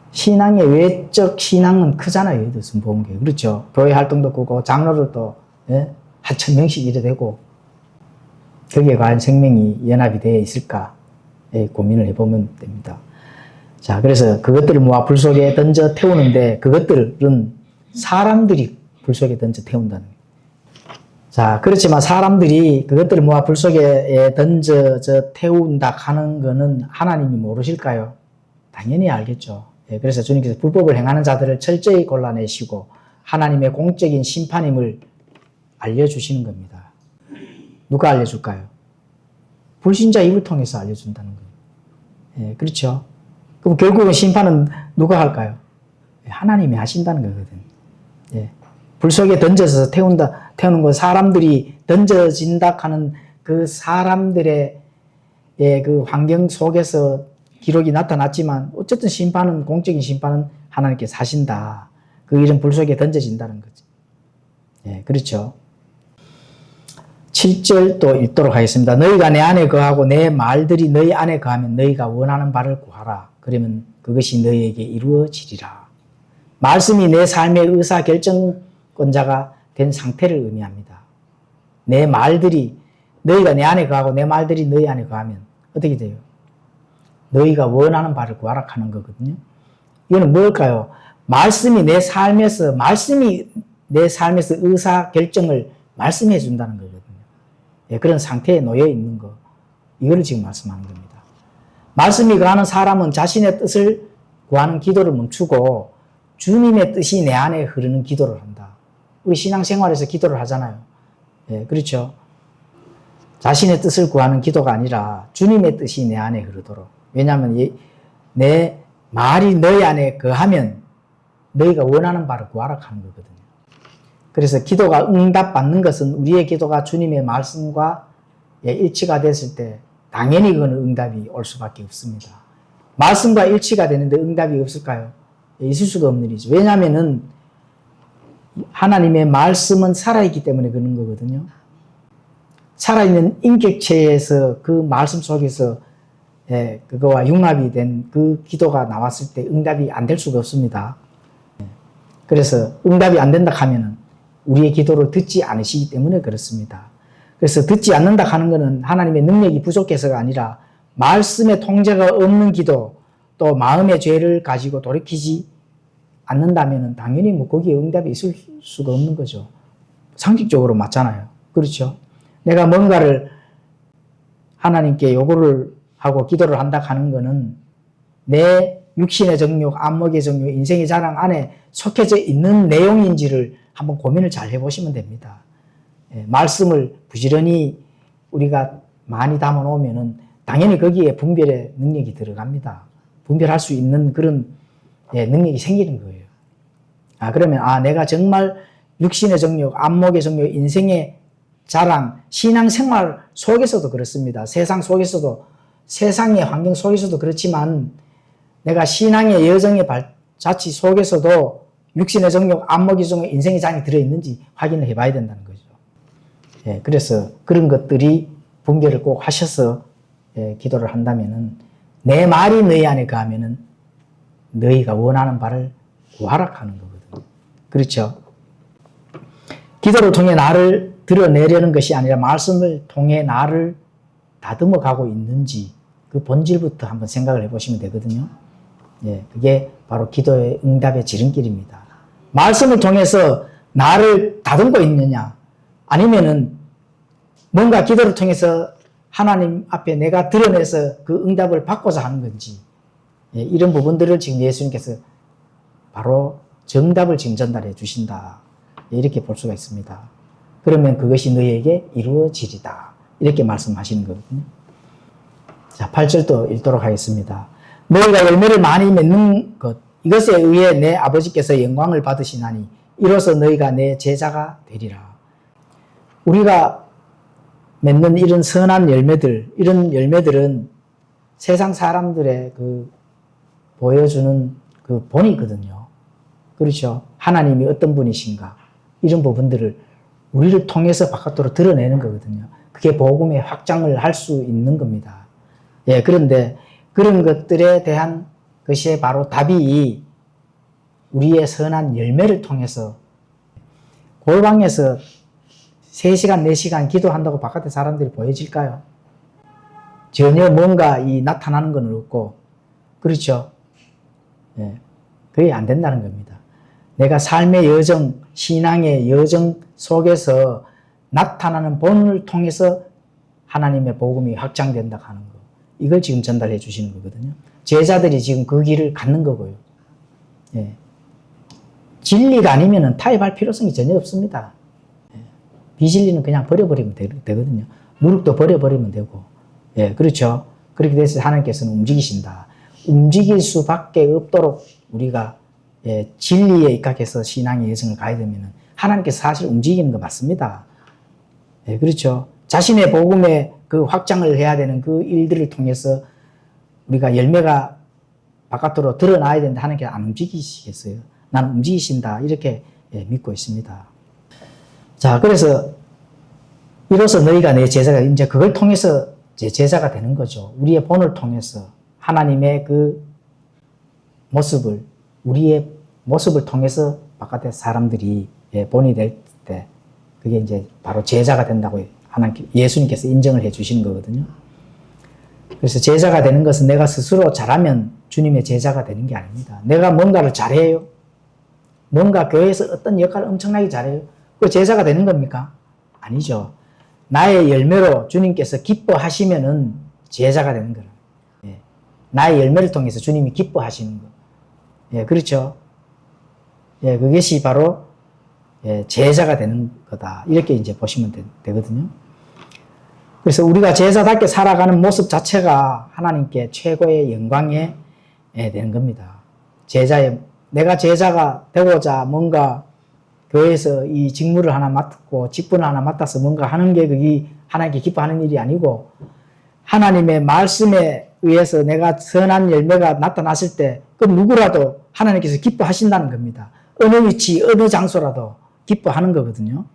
신앙의 외적 신앙은 크잖아요. 순복음교회. 그렇죠. 교회 활동도 크고, 장로들도 한 1000명씩 이래 되고, 거기에 과연 생명이 연합이 되어 있을까 고민을 해보면 됩니다. 자, 그래서 그것들을 모아 불 속에 던져 태우는데 그것들은 사람들이 불 속에 던져 태운다는 거예요. 자, 그렇지만 사람들이 그것들을 모아 불 속에 던져 태운다 하는 거는 하나님이 모르실까요? 당연히 알겠죠. 그래서 주님께서 불법을 행하는 자들을 철저히 골라내시고 하나님의 공적인 심판임을 알려주시는 겁니다. 누가 알려줄까요? 불신자 입을 통해서 알려준다는 거예요. 그렇죠. 그럼 결국은 심판은 누가 할까요? 하나님이 하신다는 거거든요. 불 속에 던져서 태우는 건 사람들이 던져진다 하는 그 사람들의 그 환경 속에서 기록이 나타났지만 어쨌든 심판은 공적인 심판은 하나님께서 하신다. 그 이런 불 속에 던져진다는 거죠. 예, 그렇죠. 7절 또 읽도록 하겠습니다. 너희가 내 안에 거하고 내 말들이 너희 안에 거하면 너희가 원하는 바를 구하라. 그러면 그것이 너희에게 이루어지리라. 말씀이 내 삶의 의사결정권자가 된 상태를 의미합니다. 내 말들이 너희가 내 안에 거하고 내 말들이 너희 안에 거하면 어떻게 돼요? 너희가 원하는 바를 구하라 하는 거거든요. 이거는 뭘까요? 말씀이 내 삶에서 의사결정을 말씀해 준다는 거거든요. 예, 그런 상태에 놓여 있는 거. 이거를 지금 말씀하는 겁니다. 말씀이 거하는 사람은 자신의 뜻을 구하는 기도를 멈추고 주님의 뜻이 내 안에 흐르는 기도를 한다. 우리 신앙생활에서 기도를 하잖아요. 예, 그렇죠. 자신의 뜻을 구하는 기도가 아니라 주님의 뜻이 내 안에 흐르도록. 왜냐하면 내 말이 너희 안에 거하면 너희가 원하는 바를 구하라 하는 거거든요. 그래서 기도가 응답받는 것은 우리의 기도가 주님의 말씀과 일치가 됐을 때 당연히 그건 응답이 올 수밖에 없습니다. 말씀과 일치가 되는데 응답이 없을까요? 있을 수가 없는 일이죠. 왜냐하면은 하나님의 말씀은 살아있기 때문에 그런 거거든요. 살아있는 인격체에서 그 말씀 속에서 그거와 융합이 된 그 기도가 나왔을 때 응답이 안 될 수가 없습니다. 그래서 응답이 안 된다 하면은 우리의 기도를 듣지 않으시기 때문에 그렇습니다. 그래서 듣지 않는다 하는 것은 하나님의 능력이 부족해서가 아니라 말씀의 통제가 없는 기도, 또 마음의 죄를 가지고 돌이키지 않는다면 당연히 뭐 거기에 응답이 있을 수가 없는 거죠. 상식적으로 맞잖아요. 그렇죠? 내가 뭔가를 하나님께 요구를 하고 기도를 한다 하는 것은 내 육신의 정욕, 안목의 정욕, 인생의 자랑 안에 속해져 있는 내용인지를 한번 고민을 잘 해보시면 됩니다. 말씀을 부지런히 우리가 많이 담아놓으면은 당연히 거기에 분별의 능력이 들어갑니다. 분별할 수 있는 그런 능력이 생기는 거예요. 그러면 내가 정말 육신의 정욕, 안목의 정욕, 인생의 자랑, 신앙생활 속에서도 그렇습니다. 세상 속에서도, 세상의 환경 속에서도 그렇지만 내가 신앙의 여정의 자치 속에서도 육신의 정욕, 안목의 정욕, 인생의 장이 들어있는지 확인을 해봐야 된다는 거죠. 그래서 그런 것들이 분별을 꼭 하셔서 기도를 한다면은 내 말이 너희 안에 거하면은 너희가 원하는 바를 구하라 하는 거거든요. 그렇죠? 기도를 통해 나를 드러내려는 것이 아니라 말씀을 통해 나를 다듬어 가고 있는지 그 본질부터 한번 생각을 해보시면 되거든요. 그게 바로 기도의 응답의 지름길입니다. 말씀을 통해서 나를 다듬고 있느냐, 아니면은 뭔가 기도를 통해서 하나님 앞에 내가 드러내서 그 응답을 받고자 하는 건지, 이런 부분들을 지금 예수님께서 바로 정답을 지금 전달해 주신다. 이렇게 볼 수가 있습니다. 그러면 그것이 너희에게 이루어지리다. 이렇게 말씀하시는 거거든요. 자, 8절도 읽도록 하겠습니다. 너희가 열매를 많이 맺는 것, 이것에 의해 내 아버지께서 영광을 받으시나니 이로써 너희가 내 제자가 되리라. 우리가 맺는 이런 선한 열매들, 이런 열매들은 세상 사람들의 그 보여주는 그 본이거든요. 그렇죠? 하나님이 어떤 분이신가, 이런 부분들을 우리를 통해서 바깥으로 드러내는 거거든요. 그게 복음의 확장을 할 수 있는 겁니다. 그런데 그런 것들에 대한 것이 바로 답이 우리의 선한 열매를 통해서, 골방에서 3시간, 4시간 기도한다고 바깥에 사람들이 보여질까요? 전혀 뭔가 나타나는 건 없고, 그렇죠? 그게 안 된다는 겁니다. 내가 삶의 여정, 신앙의 여정 속에서 나타나는 본을 통해서 하나님의 복음이 확장된다 하는 거. 이걸 지금 전달해 주시는 거거든요. 제자들이 지금 그 길을 갖는 거고요. 진리가 아니면 타협할 필요성이 전혀 없습니다. 비진리는 그냥 버려버리면 되거든요. 누룩도 버려버리면 되고. 그렇죠. 그렇게 돼서 하나님께서는 움직이신다. 움직일 수밖에 없도록 우리가 진리에 입각해서 신앙의 여정을 가야 되면 하나님께서 사실 움직이는 거 맞습니다. 그렇죠. 자신의 복음의 그 확장을 해야 되는 그 일들을 통해서 우리가 열매가 바깥으로 드러나야 된다 하는 게 안 움직이시겠어요? 나는 움직이신다. 이렇게 믿고 있습니다. 자, 그래서 이로써 너희가 내 제자가, 이제 그걸 통해서 제 제자가 되는 거죠. 우리의 본을 통해서 하나님의 그 모습을, 우리의 모습을 통해서 바깥에 사람들이 본이 될 때, 그게 이제 바로 제자가 된다고 하나님, 예수님께서 인정을 해 주시는 거거든요. 그래서 제자가 되는 것은 내가 스스로 잘하면 주님의 제자가 되는 게 아닙니다. 내가 뭔가를 잘해요. 뭔가 교회에서 어떤 역할을 엄청나게 잘해요. 그 제자가 되는 겁니까? 아니죠. 나의 열매로 주님께서 기뻐하시면은 제자가 되는 거예요. 예. 나의 열매를 통해서 주님이 기뻐하시는 거. 예, 그렇죠. 예, 그것이 바로 제자가 되는 거다. 이렇게 이제 보시면 되거든요. 그래서 우리가 제자답게 살아가는 모습 자체가 하나님께 최고의 영광에 되는 겁니다. 내가 제자가 되고자 뭔가 교회에서 이 직무를 하나 맡고 직분을 하나 맡아서 뭔가 하는 게 그게 하나님께 기뻐하는 일이 아니고 하나님의 말씀에 의해서 내가 선한 열매가 나타났을 때 그 누구라도 하나님께서 기뻐하신다는 겁니다. 어느 위치, 어느 장소라도 기뻐하는 거거든요.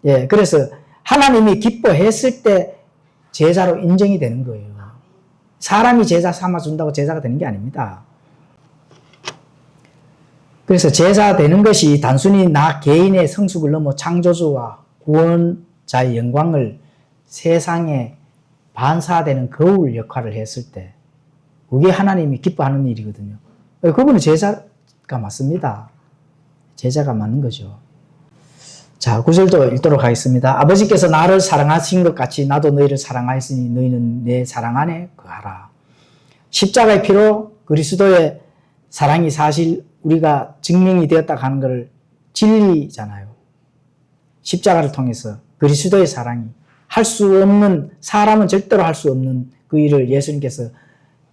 예, 그래서 하나님이 기뻐했을 때 제자로 인정이 되는 거예요. 사람이 제자 삼아준다고 제자가 되는 게 아닙니다. 그래서 제자 되는 것이 단순히 나 개인의 성숙을 넘어 창조주와 구원자의 영광을 세상에 반사되는 거울 역할을 했을 때 그게 하나님이 기뻐하는 일이거든요. 그분은 제자가 맞습니다. 제자가 맞는 거죠. 자, 9절도 읽도록 하겠습니다. 아버지께서 나를 사랑하신 것 같이 나도 너희를 사랑하였으니 너희는 내 사랑 안에 거하라. 십자가의 피로 그리스도의 사랑이 사실 우리가 증명이 되었다 하는 것을 진리잖아요. 십자가를 통해서 그리스도의 사랑이 할 수 없는, 사람은 절대로 할 수 없는 그 일을 예수님께서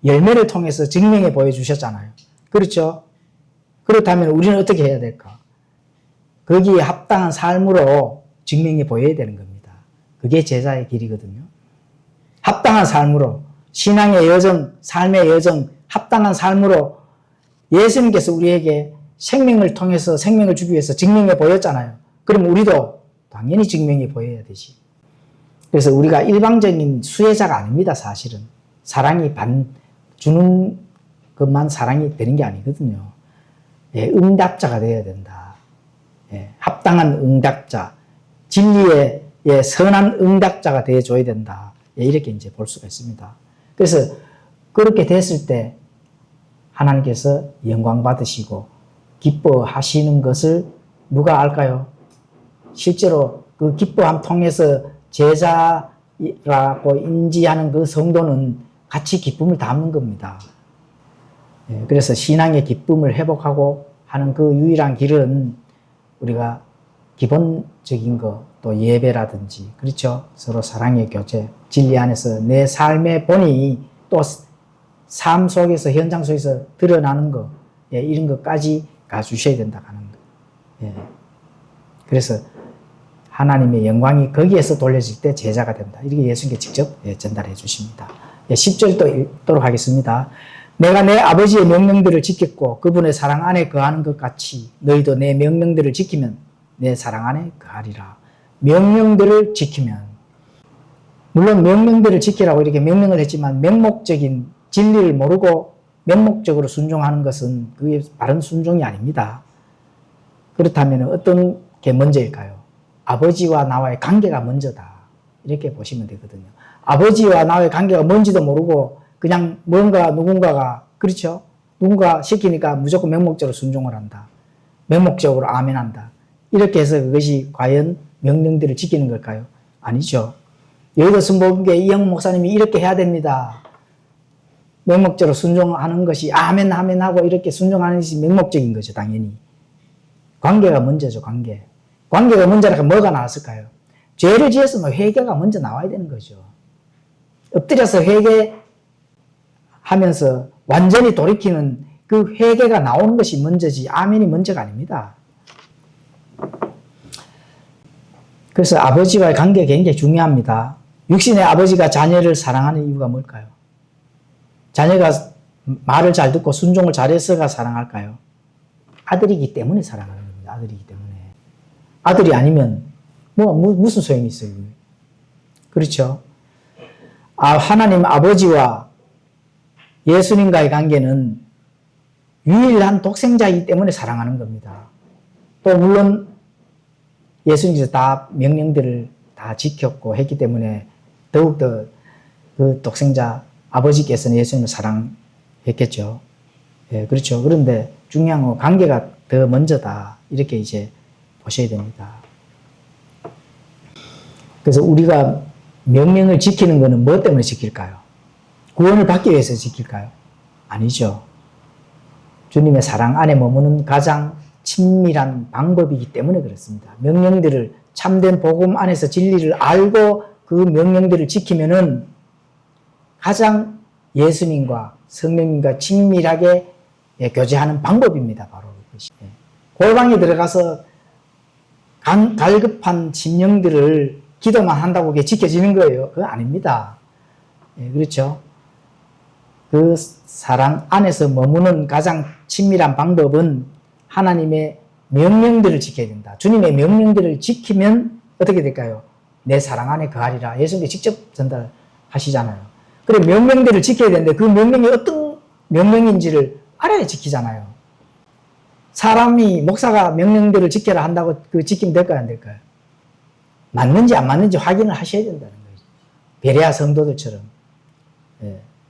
열매를 통해서 증명해 보여주셨잖아요. 그렇죠? 그렇다면 우리는 어떻게 해야 될까? 거기에 합당한 삶으로 증명해 보여야 되는 겁니다. 그게 제자의 길이거든요. 합당한 삶으로, 신앙의 여정, 삶의 여정, 합당한 삶으로 예수님께서 우리에게 생명을 통해서 생명을 주기 위해서 증명해 보였잖아요. 그럼 우리도 당연히 증명해 보여야 되지. 그래서 우리가 일방적인 수혜자가 아닙니다, 사실은. 사랑이 주는 것만 사랑이 되는 게 아니거든요. 예, 응답자가 되어야 된다. 예, 합당한 응답자, 진리의 선한 응답자가 되어줘야 된다. 예, 이렇게 이제 볼 수가 있습니다. 그래서 그렇게 됐을 때 하나님께서 영광 받으시고 기뻐하시는 것을 누가 알까요? 실제로 그 기뻐함 통해서 제자라고 인지하는 그 성도는 같이 기쁨을 담는 겁니다. 예, 그래서 신앙의 기쁨을 회복하고 하는 그 유일한 길은 우리가 기본적인 거, 또 예배라든지, 그렇죠? 서로 사랑의 교제, 진리 안에서 내 삶의 본이 또 삶 속에서, 현장 속에서 드러나는 거, 예, 이런 것까지 가주셔야 된다 하는 거. 예. 그래서 하나님의 영광이 거기에서 돌려질 때 제자가 된다. 이렇게 예수님께 직접 전달해 주십니다. 10절도 읽도록 하겠습니다. 내가 내 아버지의 명령들을 지켰고 그분의 사랑 안에 거하는 것 같이 너희도 내 명령들을 지키면 내 사랑 안에 거하리라. 명령들을 지키면, 물론 명령들을 지키라고 이렇게 명령을 했지만 맹목적인 진리를 모르고 맹목적으로 순종하는 것은 그게 바른 순종이 아닙니다. 그렇다면 어떤 게 먼저일까요? 아버지와 나와의 관계가 먼저다. 이렇게 보시면 되거든요. 아버지와 나와의 관계가 뭔지도 모르고 그냥 누군가가, 그렇죠? 누군가 시키니까 무조건 맹목적으로 순종을 한다. 맹목적으로 아멘한다. 이렇게 해서 그것이 과연 명령들을 지키는 걸까요? 아니죠. 여의도 순복음교회 이영 목사님이 이렇게 해야 됩니다. 맹목적으로 순종하는 것이 아멘 하고 이렇게 순종하는 것이 맹목적인 거죠. 당연히. 관계가 먼저죠. 관계가 먼저라면 뭐가 나왔을까요? 죄를 지었으면 회개가 먼저 나와야 되는 거죠. 엎드려서 회개하면서 완전히 돌이키는 그 회개가 나오는 것이 먼저지 아멘이 먼저가 아닙니다. 그래서 아버지와의 관계가 굉장히 중요합니다. 육신의 아버지가 자녀를 사랑하는 이유가 뭘까요? 자녀가 말을 잘 듣고 순종을 잘해서가 사랑할까요? 아들이기 때문에 사랑하는 겁니다. 아들이기 때문에. 아들이 아니면 무슨 소용이 있어요? 그렇죠? 하나님 아버지와 예수님과의 관계는 유일한 독생자이기 때문에 사랑하는 겁니다. 또 물론 예수님께서 다 명령들을 다 지켰고 했기 때문에 더욱더 그 독생자 아버지께서는 예수님을 사랑했겠죠. 예, 그렇죠. 그런데 중요한 건 관계가 더 먼저다. 이렇게 이제 보셔야 됩니다. 그래서 우리가 명령을 지키는 것은 뭐 때문에 지킬까요? 구원을 받기 위해서 지킬까요? 아니죠. 주님의 사랑 안에 머무는 가장 친밀한 방법이기 때문에 그렇습니다. 명령들을 참된 복음 안에서 진리를 알고 그 명령들을 지키면은 가장 예수님과 성령님과 친밀하게 교제하는 방법입니다. 바로 그것이. 골방에 들어가서 갈급한 심령들을 기도만 한다고 그게 지켜지는 거예요. 그거 아닙니다. 그렇죠? 그 사랑 안에서 머무는 가장 친밀한 방법은 하나님의 명령들을 지켜야 된다. 주님의 명령들을 지키면 어떻게 될까요? 내 사랑 안에 거하리라. 예수님께 직접 전달하시잖아요. 그래 명령들을 지켜야 되는데 그 명령이 어떤 명령인지를 알아야 지키잖아요. 사람이 목사가 명령들을 지켜라 한다고 그 지키면 될까요? 안 될까요? 맞는지 안 맞는지 확인을 하셔야 된다는 거죠. 베레아 성도들처럼.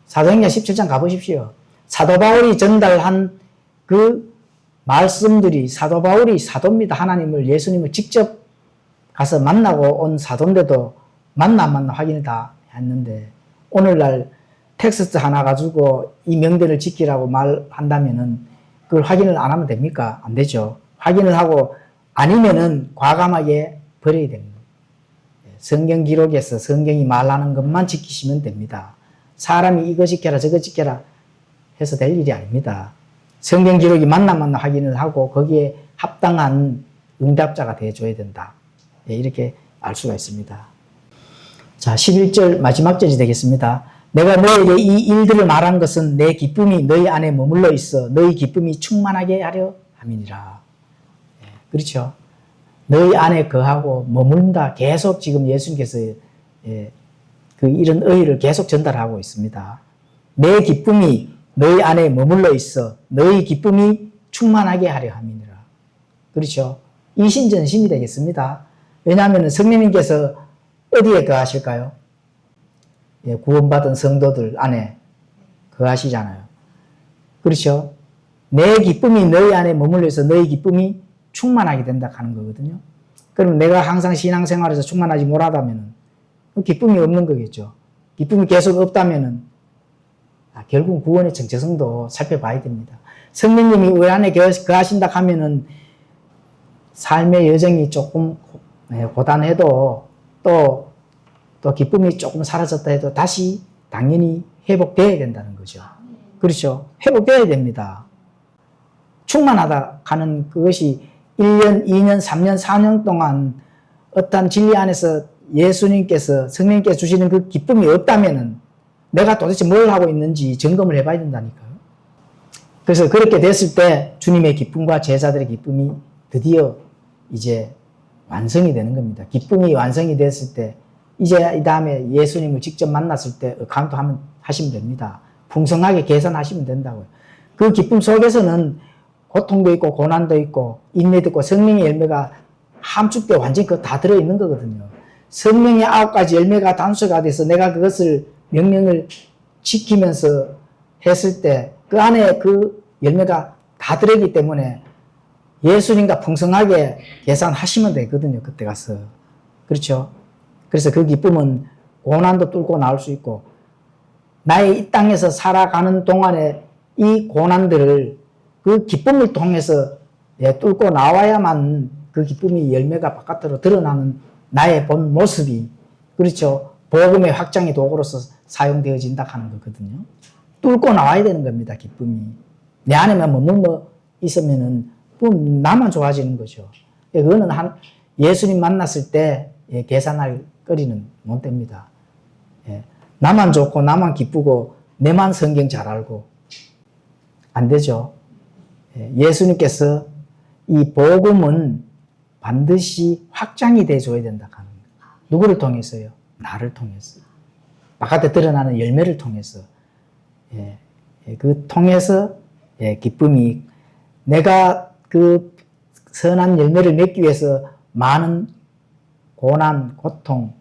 사도행전 17장 가보십시오. 사도 바울이 전달한 그 말씀들이 사도 바울이 사도입니다. 하나님을 예수님을 직접 가서 만나고 온 사도인데도 만나 안 만나 확인을 다 했는데 오늘날 텍스트 하나 가지고 이 명대를 지키라고 말한다면은 그걸 확인을 안 하면 됩니까? 안 되죠. 확인을 하고 아니면은 과감하게 버려야 됩니다. 성경 기록에서 성경이 말하는 것만 지키시면 됩니다. 사람이 이거 지켜라 저거 지켜라 해서 될 일이 아닙니다. 성경 기록이 맞나 확인을 하고 거기에 합당한 응답자가 되어줘야 된다. 이렇게 알 수가 있습니다. 자, 11절 마지막 절이 되겠습니다. 내가 너에게 이 일들을 말한 것은 내 기쁨이 너희 안에 머물러 있어 너희 기쁨이 충만하게 하려 함이니라. 그렇죠. 너희 안에 거하고 머문다. 계속 지금 예수님께서 그 이런 의의를 계속 전달하고 있습니다. 내 기쁨이 너희 안에 머물러 있어 너희 기쁨이 충만하게 하려 함이니라. 그렇죠. 이신전심이 되겠습니다. 왜냐하면 성령님께서 어디에 거하실까요? 구원받은 성도들 안에 거하시잖아요. 그렇죠. 내 기쁨이 너희 안에 머물러 있어 너희 기쁨이 충만하게 된다 하는 거거든요. 그럼 내가 항상 신앙생활에서 충만하지 못하다면 기쁨이 없는 거겠죠. 기쁨이 계속 없다면 결국 구원의 정체성도 살펴봐야 됩니다. 성령님이 우리 안에 거하신다 하면은 삶의 여정이 조금 고단해도 또 기쁨이 조금 사라졌다 해도 다시 당연히 회복되어야 된다는 거죠. 그렇죠. 회복되어야 됩니다. 충만하다 하는 그것이 1년, 2년, 3년, 4년 동안 어떤 진리 안에서 예수님께서 성령님께서 주시는 그 기쁨이 없다면은 내가 도대체 뭘 하고 있는지 점검을 해봐야 된다니까요. 그래서 그렇게 됐을 때 주님의 기쁨과 제자들의 기쁨이 드디어 이제 완성이 되는 겁니다. 기쁨이 완성이 됐을 때 이제 이 다음에 예수님을 직접 만났을 때 카운트 하시면 됩니다. 풍성하게 계산하시면 된다고요. 그 기쁨 속에서는 고통도 있고 고난도 있고 인내도 있고 성령의 열매가 함축되어 완전히 그거 다 들어있는 거거든요. 성령의 9가지 열매가 단수가 돼서 내가 그것을 명령을 지키면서 했을 때 그 안에 그 열매가 다 들어있기 때문에 예수님과 풍성하게 계산하시면 되거든요. 그때 가서. 그렇죠? 그래서 그 기쁨은 고난도 뚫고 나올 수 있고 나의 이 땅에서 살아가는 동안에 이 고난들을 그 기쁨을 통해서 뚫고 나와야만 그 기쁨이 열매가 바깥으로 드러나는 나의 본 모습이 그렇죠. 복음의 확장의 도구로서 사용되어진다 하는 거거든요. 뚫고 나와야 되는 겁니다. 기쁨이. 내 안에만 머물러 있으면은 나만 좋아지는 거죠. 그거는 예수님 만났을 때 계산할 거리는 못 됩니다. 나만 좋고 나만 기쁘고 내만 성경 잘 알고 안 되죠. 예수님께서 이 복음은 반드시 확장이 돼줘야 된다 하는 거예요. 누구를 통해서요? 나를 통해서. 바깥에 드러나는 열매를 통해서. 그 통해서 기쁨이 내가 그 선한 열매를 맺기 위해서 많은 고난, 고통,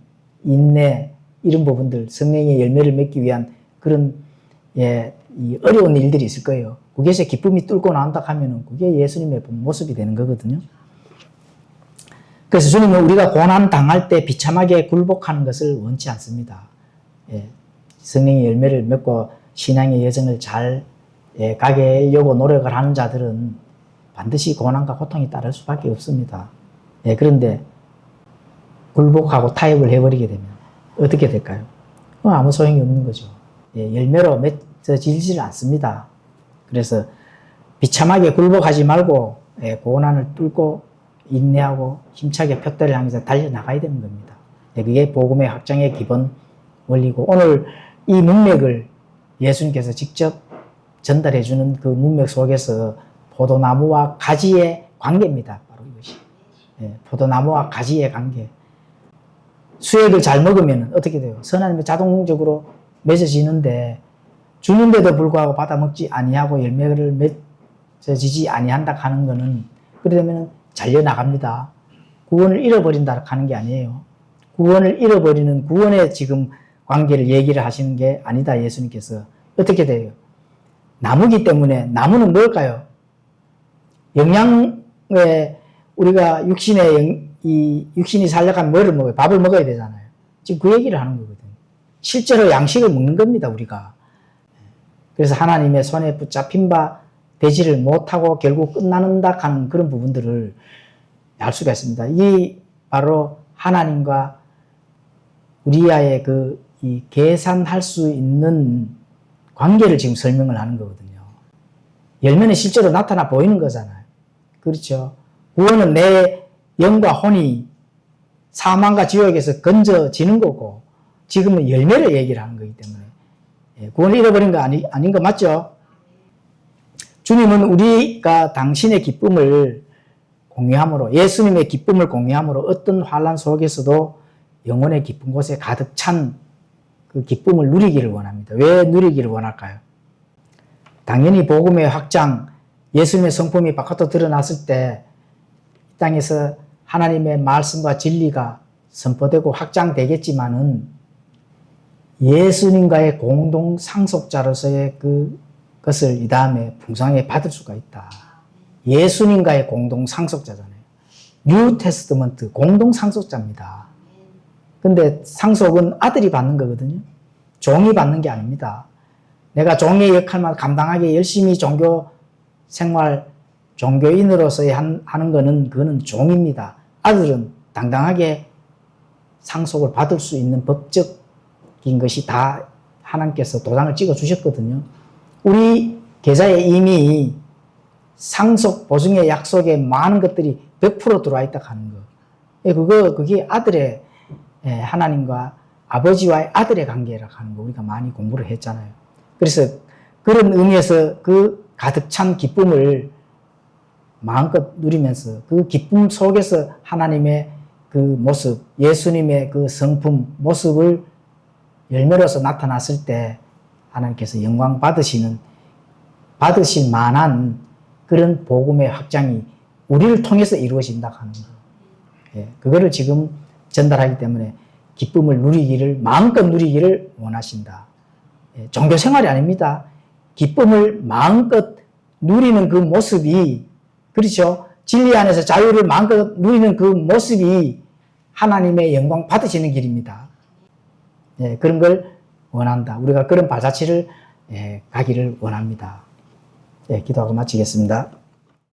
인내 이런 부분들 성령의 열매를 맺기 위한 그런 이 어려운 일들이 있을 거예요. 거기에서 기쁨이 뚫고 나온다 하면은 그게 예수님의 모습이 되는 거거든요. 그래서 주님은 우리가 고난 당할 때 비참하게 굴복하는 것을 원치 않습니다. 성령의 열매를 맺고 신앙의 여정을 잘 가게 하려고 노력을 하는 자들은 반드시 고난과 고통이 따를 수밖에 없습니다. 그런데 굴복하고 타협을 해버리게 되면 어떻게 될까요? 아무 소용이 없는 거죠. 열매로 맺어지질 않습니다. 그래서 비참하게 굴복하지 말고 고난을 뚫고 인내하고 힘차게 푯대를 향해서 달려나가야 되는 겁니다. 그게 복음의 확장의 기본 원리고 오늘 이 문맥을 예수님께서 직접 전달해주는 그 문맥 속에서 포도나무와 가지의 관계입니다. 바로 이것이. 포도나무와 가지의 관계. 수액을 잘 먹으면 어떻게 돼요? 선하면 자동적으로 맺어지는데 주는데도 불구하고 받아먹지 아니하고 열매를 맺어지지 아니한다 하는 거는 그러면 잘려나갑니다. 구원을 잃어버린다 하는 게 아니에요. 구원을 잃어버리는 구원의 지금 관계를 얘기를 하시는 게 아니다. 예수님께서. 어떻게 돼요? 나무기 때문에 나무는 뭘까요? 영양에 우리가 육신이 살려가면 뭐를 먹어요? 밥을 먹어야 되잖아요. 지금 그 얘기를 하는 거거든요. 실제로 양식을 먹는 겁니다, 우리가. 그래서 하나님의 손에 붙잡힌 바 되지를 못하고 결국 끝나는다 하는 그런 부분들을 알 수가 있습니다. 이 바로 하나님과 우리와의 이 계산할 수 있는 관계를 지금 설명을 하는 거거든요. 열매는 실제로 나타나 보이는 거잖아요. 그렇죠. 구원은 내 영과 혼이 사망과 지옥에서 건져지는 거고 지금은 열매를 얘기를 하는 거기 때문에 구원을 잃어버린 거 아닌 거 맞죠? 주님은 우리가 당신의 기쁨을 공유함으로 예수님의 기쁨을 공유함으로 어떤 환난 속에서도 영혼의 깊은 곳에 가득 찬 그 기쁨을 누리기를 원합니다. 왜 누리기를 원할까요? 당연히 복음의 확장, 예수님의 성품이 바깥으로 드러났을 때 이 땅에서 하나님의 말씀과 진리가 선포되고 확장되겠지만은 예수님과의 공동 상속자로서의 그것을 이 다음에 풍성하게 받을 수가 있다. 예수님과의 공동 상속자잖아요. 뉴 테스트먼트 공동 상속자입니다. 근데 상속은 아들이 받는 거거든요. 종이 받는 게 아닙니다. 내가 종의 역할만 감당하게 열심히 종교 생활, 종교인으로서 하는 거는 그거는 종입니다. 아들은 당당하게 상속을 받을 수 있는 법적인 것이 다 하나님께서 도장을 찍어 주셨거든요. 우리 계좌에 이미 상속 보증의 약속에 많은 것들이 100% 들어와 있다 하는 거. 그게 아들의 하나님과 아버지와의 아들의 관계라고 하는 거 우리가 많이 공부를 했잖아요. 그래서 그런 의미에서 그 가득 찬 기쁨을 마음껏 누리면서 그 기쁨 속에서 하나님의 그 모습, 예수님의 그 성품, 모습을 열매로서 나타났을 때 하나님께서 영광 받으실 만한 그런 복음의 확장이 우리를 통해서 이루어진다 하는 거. 그거를 지금 전달하기 때문에 기쁨을 누리기를 마음껏 누리기를 원하신다. 종교 생활이 아닙니다. 기쁨을 마음껏 누리는 그 모습이 그렇죠. 진리 안에서 자유를 마음껏 누리는 그 모습이 하나님의 영광 받으시는 길입니다. 그런 걸 원한다. 우리가 그런 발자취를 가기를 원합니다. 기도하고 마치겠습니다.